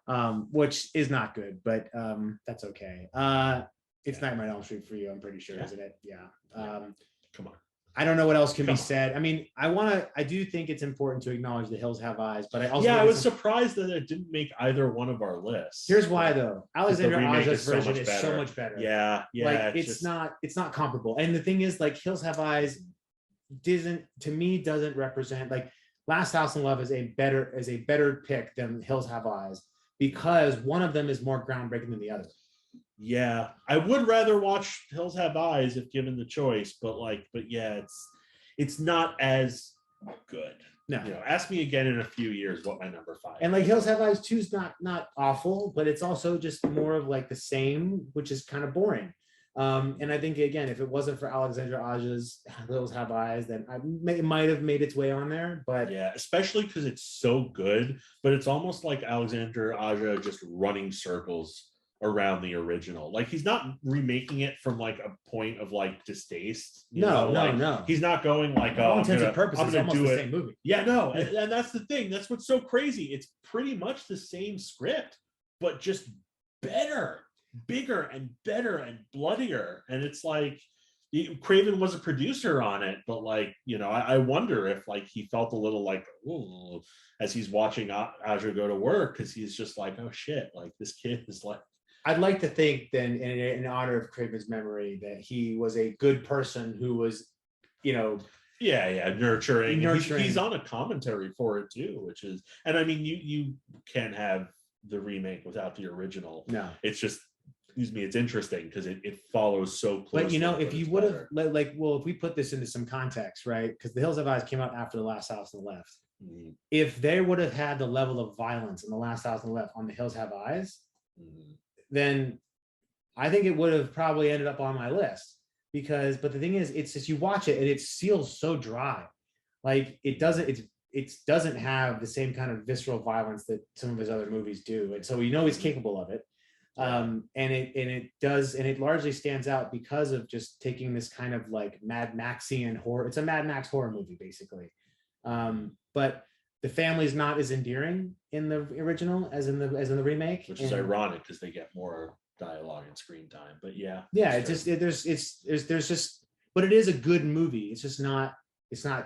Which is not good, but that's okay. It's Nightmare on Elm Street for you, I'm pretty sure, isn't it? Yeah. Come on. I don't know what else can be said. I mean, I do think it's important to acknowledge The Hills Have eyes, but I also I was surprised that it didn't make either one of our lists. Here's why though. Alexander Aja's version is so much better. Yeah. Like it's not comparable. And the thing is, like, Hills Have Eyes doesn't represent, like, Last House on Love is a better pick than Hills Have Eyes because one of them is more groundbreaking than the other. Yeah, I would rather watch Hills Have Eyes if given the choice, but it's not as good. No, ask me again in a few years what my number 5 and like Hills Have Eyes 2 is not awful, but it's also just more of like the same, which is kind of boring. And I think, again, if it wasn't for Alexandra Aja's Hills Have Eyes, then it might have made its way on there. But especially because it's so good, but it's almost like Alexandra Aja just running circles around the original. Like, he's not remaking it from like a point of like distaste. No. He's not going like, for all intents and purposes, it's almost the same movie. Yeah, no, and that's the thing. That's what's so crazy. It's pretty much the same script, but just better, bigger, and better, and bloodier. And it's like Craven was a producer on it, but like, I wonder if like he felt a little like, ooh, as he's watching Aja go to work, because he's just like, oh shit, like this kid is like. I'd like to think then, in honor of Craven's memory, that he was a good person who was, nurturing. He's on a commentary for it too, which is, and I mean, you can't have the remake without the original. No, it's just, it's interesting because it follows so closely. But if you would have if we put this into some context, right? Because The Hills Have Eyes came out after The Last House on the Left. Mm-hmm. If they would have had the level of violence in The Last House on the Left on The Hills Have Eyes. Mm-hmm. Then I think it would have probably ended up on my list but the thing is, it's just, you watch it and it feels so dry. Like it doesn't have the same kind of visceral violence that some of his other movies do. And so he's capable of it. And it largely stands out because of just taking this kind of like Mad Maxian horror. It's a Mad Max horror movie, basically. But the family's not as endearing in the original as in the remake, which is ironic because they get more dialogue and screen time. But but it is a good movie. It's just not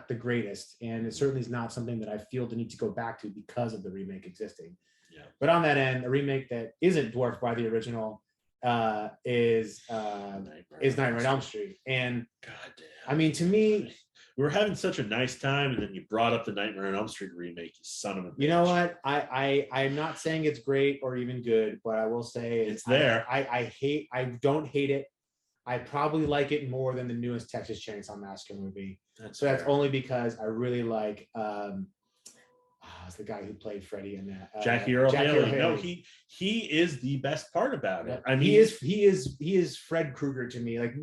the greatest, and it certainly is not something that I feel the need to go back to because of the remake existing. Yeah. But on that end, a remake that isn't dwarfed by the original is Nightmare on Elm Street. And goddamn, I mean, to me, we were having such a nice time, and then you brought up the Nightmare on Elm Street remake, you son of a bitch. You know what? I'm not saying it's great or even good, but I will say it's there. I don't hate it. I probably like it more than the newest Texas Chainsaw Massacre movie. That's only because I really like it's the guy who played Freddy in that. Jackie Earle Haley. No, he is the best part about it. I mean, he is Fred Krueger to me. Like,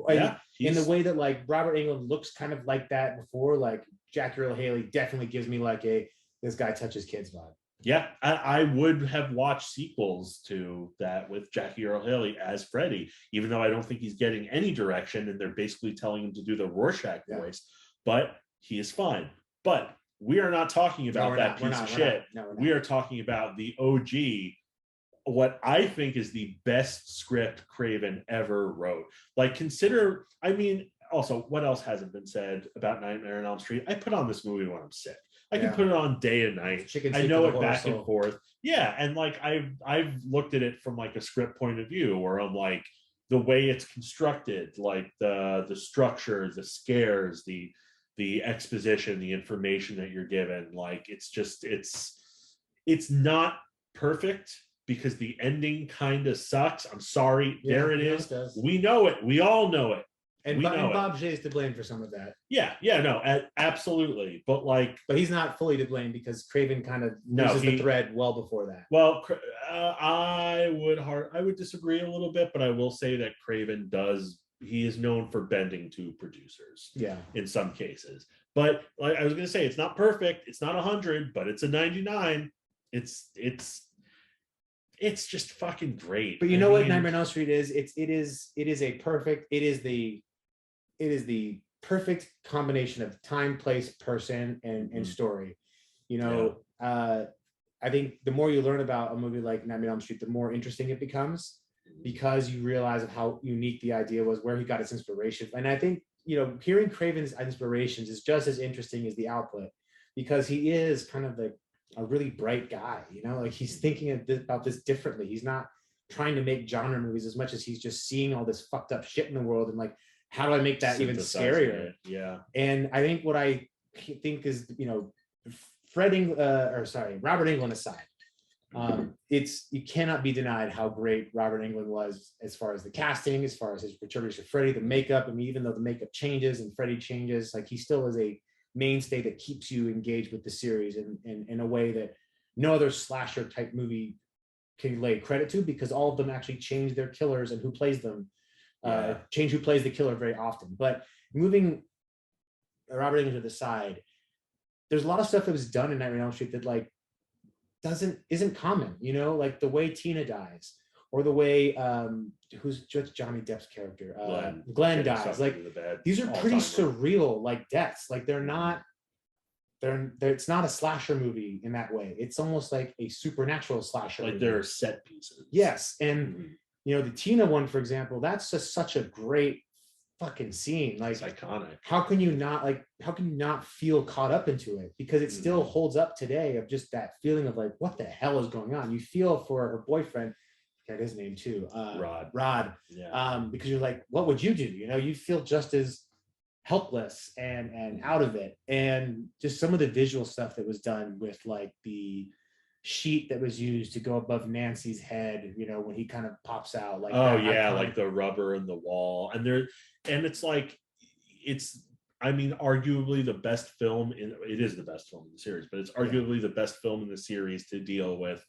in the way that like Robert Englund looks kind of like that before, like Jackie Earle Haley definitely gives me like this guy touches kids vibe. Yeah, I would have watched sequels to that with Jackie Earle Haley as Freddy, even though I don't think he's getting any direction, and they're basically telling him to do the Rorschach voice. But he is fine. But we are not talking about that piece of shit. We are talking about the OG, what I think is the best script Craven ever wrote. Like, consider, I mean, also, what else hasn't been said about Nightmare on Elm Street? I put on this movie when I'm sick. I can put it on day and night. I know it back and forth. Yeah, and like I've looked at it from like a script point of view, where I'm like, the way it's constructed, like the structure, the scares, the the exposition, the information that you're given. Like it's not perfect because the ending kind of sucks. I'm sorry. Yeah, there it no, is. it does. We know it. We all know it. And Bob J is to blame for some of that. Yeah, no, absolutely. But he's not fully to blame because Craven kind of loses the thread well before that. Well, I would disagree a little bit, but I will say that Craven he is known for bending to producers. Yeah, in some cases. But like I was going to say, it's not perfect. It's not 100, but it's a 99. It's just fucking great. But you know what Nightmare on Elm Street is? It is the perfect combination of time, place, person, and story. You know, I think the more you learn about a movie like Nightmare on Elm Street, the more interesting it becomes, because you realize how unique the idea was, where he got its inspiration. And I think, you know, hearing Craven's inspirations is just as interesting as the output, because he is kind of a really bright guy, you know, like he's thinking about this differently. He's not trying to make genre movies as much as he's just seeing all this fucked up shit in the world and like, how do I make that even scarier? Yeah. And I think what I think is, you know, Robert Englund aside, you cannot be denied how great Robert Englund was as far as the casting, as far as his portrayal of Freddy, the makeup. I mean, even though the makeup changes and Freddy changes, like he still is a mainstay that keeps you engaged with the series in a way that no other slasher type movie can lay credit to, because all of them actually change their killers and who plays them. Change who plays the killer very often. But moving Robert Englund to the side, there's a lot of stuff that was done in Nightmare on Elm Street that like isn't common, you know, like the way Tina dies, or the way who's just Johnny Depp's character, Glenn dies. Like these are pretty surreal like deaths. Like it's not a slasher movie in that way. It's almost like a supernatural slasher like movie. there are set pieces. Yes. And you know, the Tina one, for example, that's just such a great fucking scene. Like, it's iconic. How can you not feel caught up into it? Because it still holds up today, of just that feeling of like, what the hell is going on? You feel for her boyfriend, I got his name too, Rod. Yeah. Because you're like, what would you do? You know, you feel just as helpless and out of it. And just some of the visual stuff that was done with like the sheet that was used to go above Nancy's head, you know, when he kind of pops out, like like the rubber in the wall, and it's like arguably the best film it is the best film in the series, but it's arguably the best film in the series to deal with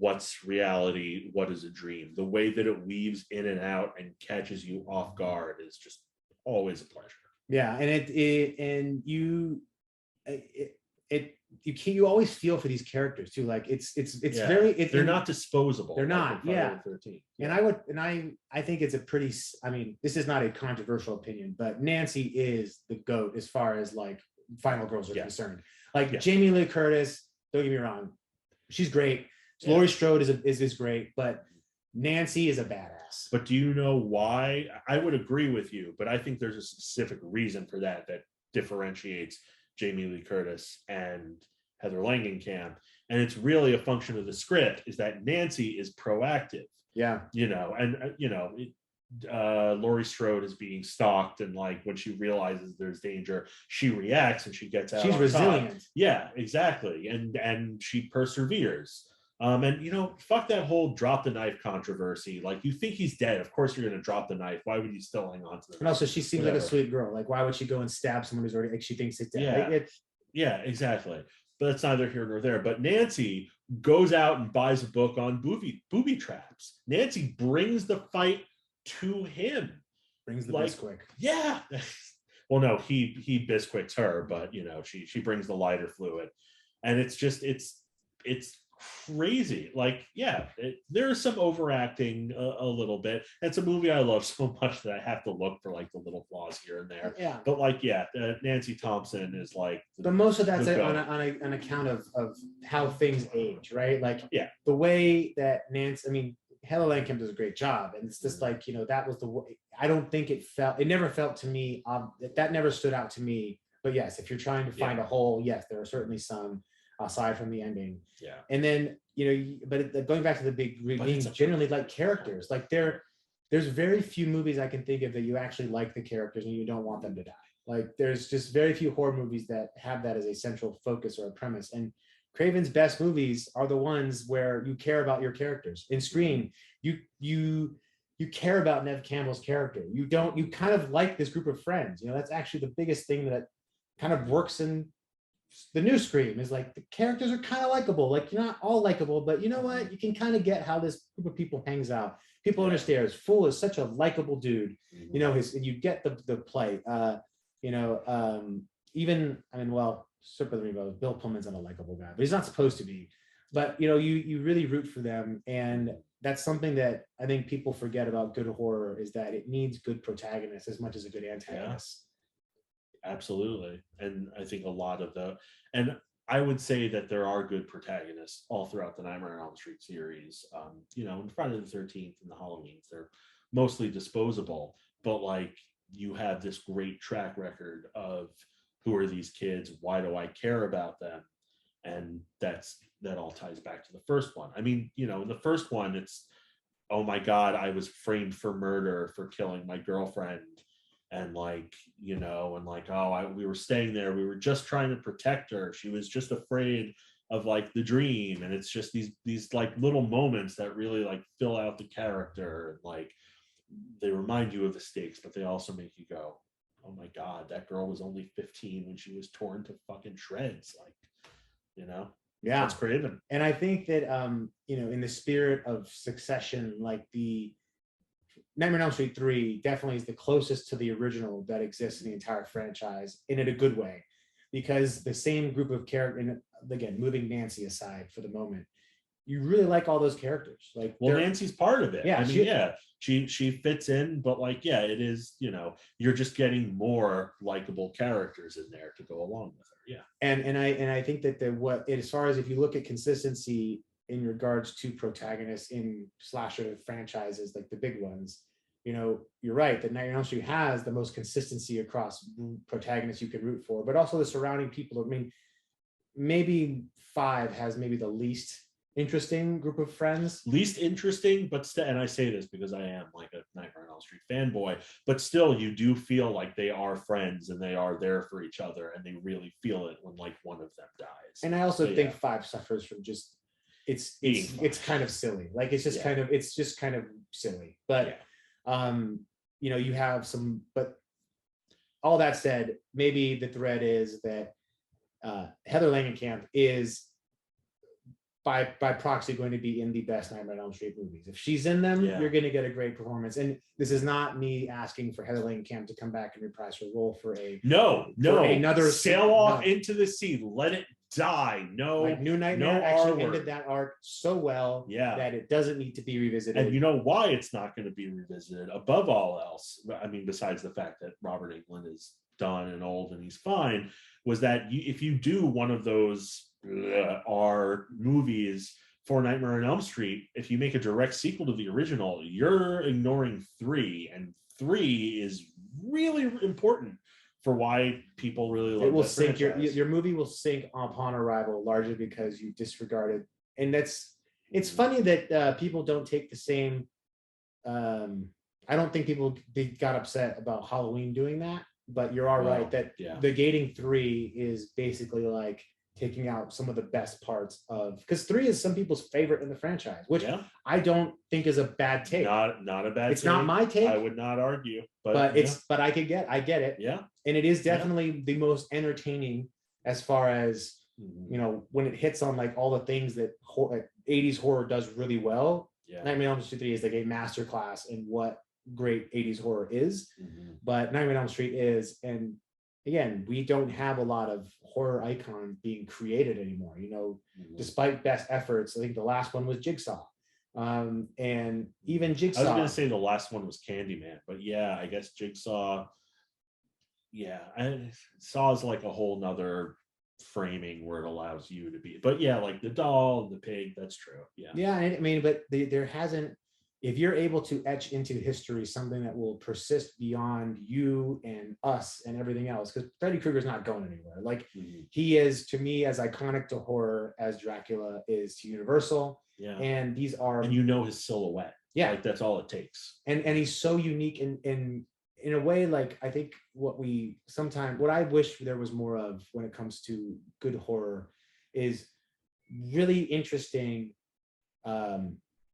what's reality, what is a dream. The way that it weaves in and out and catches you off guard is just always a pleasure. Yeah, and you always feel for these characters too. Like they're not disposable. They're not. Like And I think it's a pretty. I mean, this is not a controversial opinion, but Nancy is the GOAT as far as like final girls are concerned. Like Jamie Lee Curtis, don't get me wrong, she's great. Laurie Strode is great, but Nancy is a badass. But do you know why? I would agree with you, but I think there's a specific reason for that differentiates Jamie Lee Curtis and Heather Langenkamp, and it's really a function of the script, is that Nancy is proactive. Yeah. You know, and Laurie Strode is being stalked, and like when she realizes there's danger, she reacts and she gets out. She's resilient. Top. Yeah, exactly. And she perseveres. And you know, fuck that whole drop the knife controversy. Like, you think he's dead, of course you're gonna drop the knife. Why would you still hang on to them? And also, she seems like a sweet girl. Like, why would she go and stab someone who's already, like, she thinks it's dead? Yeah, exactly. But it's neither here nor there. But Nancy goes out and buys a book on booby traps. Nancy brings the fight to him. Brings the Bisquick. Yeah. Well, no, he Bisquicks her, but you know, she brings the lighter fluid, and it's just it's crazy. Like, there is some overacting a little bit. It's a movie I love so much that I have to look for like the little flaws here and there. Yeah. But like, Nancy Thompson is like. But most of that's on account of how things age, right? Like, the way that Nancy, I mean, Heather Langenkamp does a great job, and it's just like, you know, that was the way. I don't think it never felt to me, that never stood out to me. But yes, if you're trying to find a hole, yes, there are certainly some, aside from the ending. Yeah. And then, you know, but going back to the big being generally like characters, like there's very few movies I can think of that you actually like the characters and you don't want them to die. Like there's just very few horror movies that have that as a central focus or a premise. And Craven's best movies are the ones where you care about your characters. In Scream, you care about Nev Campbell's character. You kind of like this group of friends. You know, that's actually the biggest thing that kind of works in the new Scream is like the characters are kind of likable. Like you're not all likable, but you know what? You can kind of get how this group of people hangs out. People understand. Fool is such a likable dude. You know, and you get the play. Even I mean, well, super Bill Pullman's not a likable guy, but he's not supposed to be. But you know, you really root for them, and that's something that I think people forget about good horror is that it needs good protagonists as much as a good antagonist. Absolutely. And I think a lot of and I would say that there are good protagonists all throughout the Nightmare on Elm Street series. You know, in Friday the 13th and the Halloweens, they're mostly disposable, but like you have this great track record of who are these kids? Why do I care about them? And that all ties back to the first one. I mean, you know, in the first one, it's, oh my God, I was framed for murder for killing my girlfriend. And like, you know, and like, we were staying there. We were just trying to protect her. She was just afraid of like the dream. And it's just these like little moments that really like fill out the character. Like they remind you of the stakes, but they also make you go, oh my God, that girl was only 15 when she was torn to fucking shreds. Like, you know, that's Craven. And I think that, you know, in the spirit of Succession, like the Nightmare on Elm Street 3 definitely is the closest to the original that exists in the entire franchise, and in a good way, because the same group of characters, and again, moving Nancy aside for the moment, you really like all those characters. Like, well, Nancy's part of it. Yeah, I mean, she fits in, but like, yeah, it is, you know, you're just getting more likable characters in there to go along with her. Yeah. And I think that as far as if you look at consistency in regards to protagonists in slasher franchises, like the big ones, you know, you're right that Nightmare on Elm Street has the most consistency across protagonists you can root for, but also the surrounding people. I mean, maybe 5 has maybe the least interesting group of friends. Least interesting, but and I say this because I am like a Nightmare on Elm Street fanboy, but still you do feel like they are friends and they are there for each other, and they really feel it when like one of them dies. And I also think 5 suffers from just it's kind of silly. Like it's just kind of silly. But you know, you have some, but all that said, maybe the thread is that Heather Langenkamp is by proxy going to be in the best Nightmare on Elm Street movies. If she's in them, you're going to get a great performance. And this is not me asking for Heather Langenkamp to come back and reprise her role for another sail off into the sea, let it die. No, like New Nightmare actually ended that arc so well that it doesn't need to be revisited. And you know why it's not going to be revisited above all else, I mean, besides the fact that Robert Englund is done and old and he's fine, was that if you do one of those are movies for Nightmare on Elm Street, if you make a direct sequel to the original, you're ignoring 3, and 3 is really important for why people really love it. Will sink your movie will sink upon arrival, largely because you disregarded. And it's funny that people don't take the same. I don't think they got upset about Halloween doing that, but you're all right that the gating 3 is basically like taking out some of the best parts of, because 3 is some people's favorite in the franchise, which I don't think is a bad take. Not a bad it's take. Not my take. I would not argue, but I get it. Yeah. And it is definitely the most entertaining as far as, you know, when it hits on like all the things that 80s horror does really well. Nightmare on Elm Street 3 is like a masterclass in what great 80s horror is. But Nightmare on Elm Street is, and again, we don't have a lot of horror icons being created anymore, you know, despite best efforts. I think the last one was Jigsaw. And even Jigsaw. I was going to say the last one was Candyman, but yeah, I guess Jigsaw. Yeah, Saw is like a whole nother framing where it allows you to be. But yeah, like the doll and the pig, that's true. Yeah, I mean, but there hasn't. If you're able to etch into history something that will persist beyond you and us and everything else, because Freddy Krueger's not going anywhere. Like he is, to me, as iconic to horror as Dracula is to Universal. Yeah. And these are, and you know his silhouette. Yeah. Like that's all it takes. And he's so unique in a way, like I think what I wish there was more of when it comes to good horror is really interesting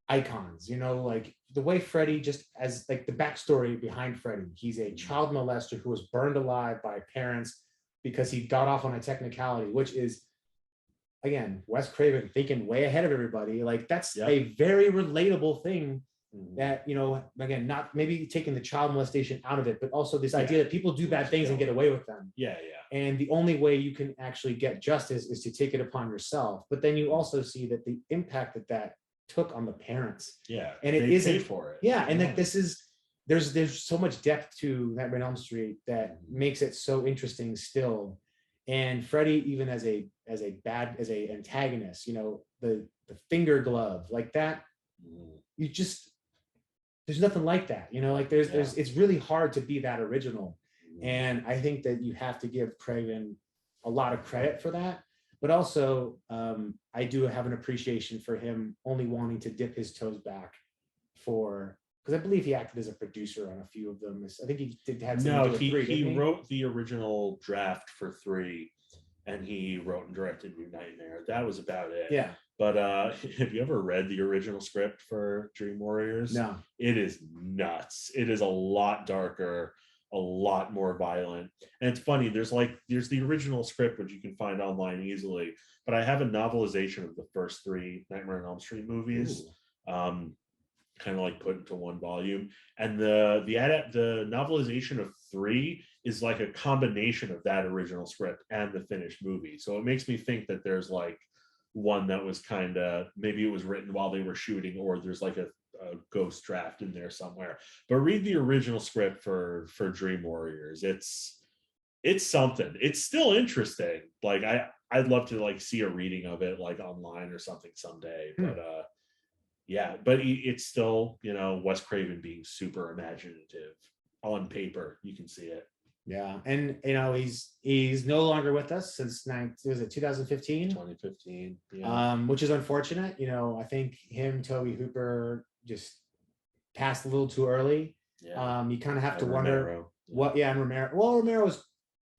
icons, like the way Freddy, just as like the backstory behind Freddy, he's a child molester who was burned alive by parents because he got off on a technicality, which is, again, Wes Craven thinking way ahead of everybody. Like that's a very relatable thing that, again, not maybe taking the child molestation out of it, but also this idea that people do bad things and get away with them. And the only way you can actually get justice is to take it upon yourself. But then you also see that the impact that took on the parents. And it isn't for it. And that this is, there's so much depth to Nightmare on Elm Street that makes it so interesting still. And Freddy, even as a antagonist, the finger glove like that, you just, there's nothing like that, like there's it's really hard to be that original. And I think that you have to give Craven a lot of credit for that. But also, I do have an appreciation for him only wanting to dip his toes back because I believe he acted as a producer on a few of them. I think he did have no, he wrote the original draft for 3, and he wrote and directed New Nightmare. That was about it. But have you ever read the original script for Dream Warriors? No. It is nuts. It is a lot darker, a lot more violent. And it's funny, there's the original script, which you can find online easily, but I have a novelization of the first 3 Nightmare on Elm Street movies, kind of like put into one volume. And the novelization of 3 is like a combination of that original script and the finished movie. So it makes me think that there's like one that was kind of, maybe it was written while they were shooting, or there's like a ghost draft in there somewhere. But read the original script for Dream Warriors. It's something. It's still interesting. Like I'd love to like see a reading of it like online or something someday. But but it's still, Wes Craven being super imaginative. On paper, you can see it. And he's no longer with us since 2015. 2015. Which is unfortunate. I think Toby Hooper just passed a little too early. You kind of have to wonder and Romero. Well, Romero was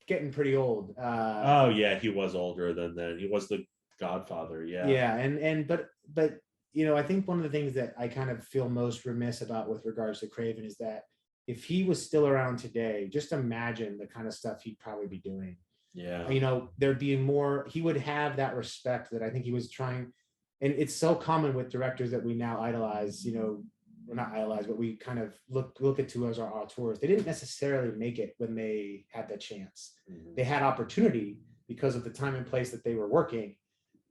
getting pretty old. He was older than then. He was the Godfather. But I think one of the things that I kind of feel most remiss about with regards to Craven is that if he was still around today, just imagine the kind of stuff he'd probably be doing. There'd be more, he would have that respect that I think he was trying. And it's so common with directors that we now idolize, well, not idolize, but we kind of look at to as our auteurs. They didn't necessarily make it when they had the chance. They had opportunity because of the time and place that they were working,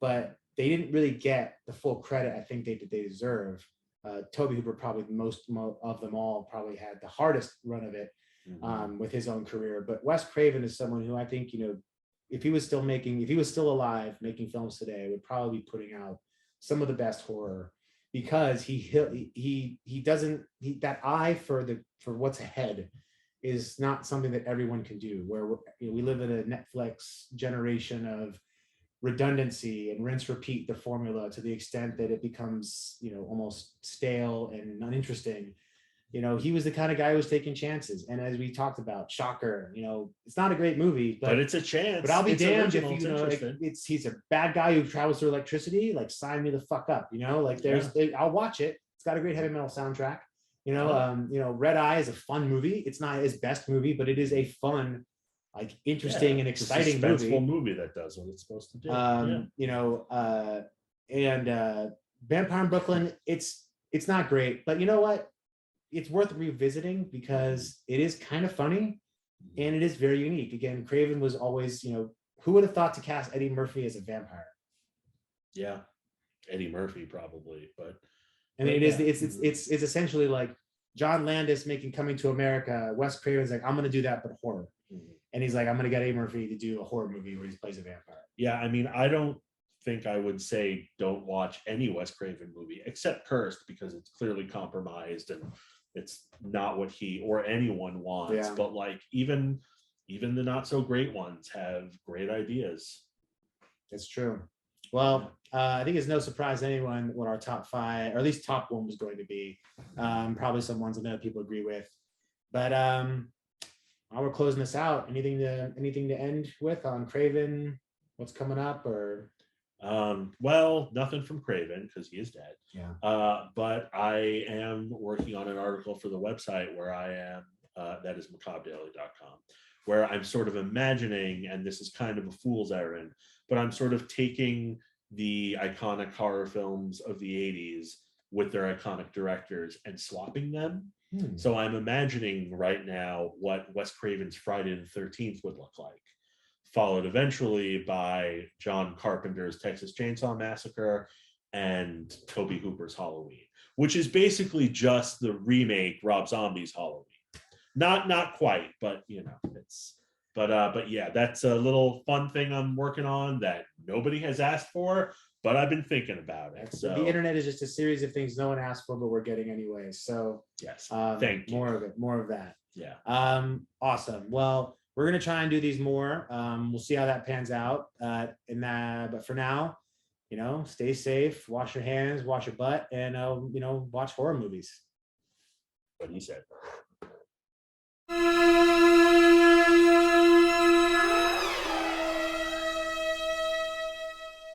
but they didn't really get the full credit I think they deserve. Toby Hooper, probably most of them all, probably had the hardest run of it with his own career. But Wes Craven is someone who I think, if he was still alive making films today, would probably be putting out some of the best horror, because that eye for what's ahead is not something that everyone can do. Where we live in a Netflix generation of redundancy and rinse repeat the formula to the extent that it becomes almost stale and uninteresting. He was the kind of guy who was taking chances, and as we talked about, Shocker, it's not a great movie, but it's a chance. But I'll be damned if he's a bad guy who travels through electricity. Like, sign me the fuck up. I'll watch it. It's got a great heavy metal soundtrack. Red Eye is a fun movie. It's not his best movie, but it is a fun, like, interesting and exciting movie that does what it's supposed to do. Vampire in Brooklyn, it's not great, but you know what? It's worth revisiting because it is kind of funny and it is very unique. Again, Craven was always, who would have thought to cast Eddie Murphy as a vampire? Eddie Murphy probably, but it's essentially like John Landis making Coming to America. Wes Craven's like, I'm going to do that, but horror. And he's like, I'm going to get Eddie Murphy to do a horror movie where he plays a vampire. I mean, I don't think I would say don't watch any Wes Craven movie except Cursed, because it's clearly compromised and it's not what he or anyone wants. But like even the not so great ones have great ideas. It's true. Well, I think it's no surprise to anyone what our top 5, or at least top 1, was going to be. Probably some ones that other people agree with. But while we're closing this out, anything to end with on Craven? What's coming up? Or well, nothing from Craven because he is dead. yeah. But I am working on an article for the website where I am, that is macabredaily.com, where I'm sort of imagining, and this is kind of a fool's errand, but I'm sort of taking the iconic horror films of the 80s with their iconic directors and swapping them. So I'm imagining right now what Wes Craven's Friday the 13th would look like, followed eventually by John Carpenter's Texas Chainsaw Massacre and Tobe Hooper's Halloween, which is basically just the remake Rob Zombie's Halloween. Not quite, but you know, it's but yeah, that's a little fun thing I'm working on that nobody has asked for, but I've been thinking about it. So the internet is just a series of things no one asked for, but we're getting anyway. So yes, thank you. More of that. Yeah. Awesome. Well, we're gonna try and do these more. We'll see how that pans out. But for now, you know, stay safe, wash your hands, wash your butt, and you know, watch horror movies. What he said.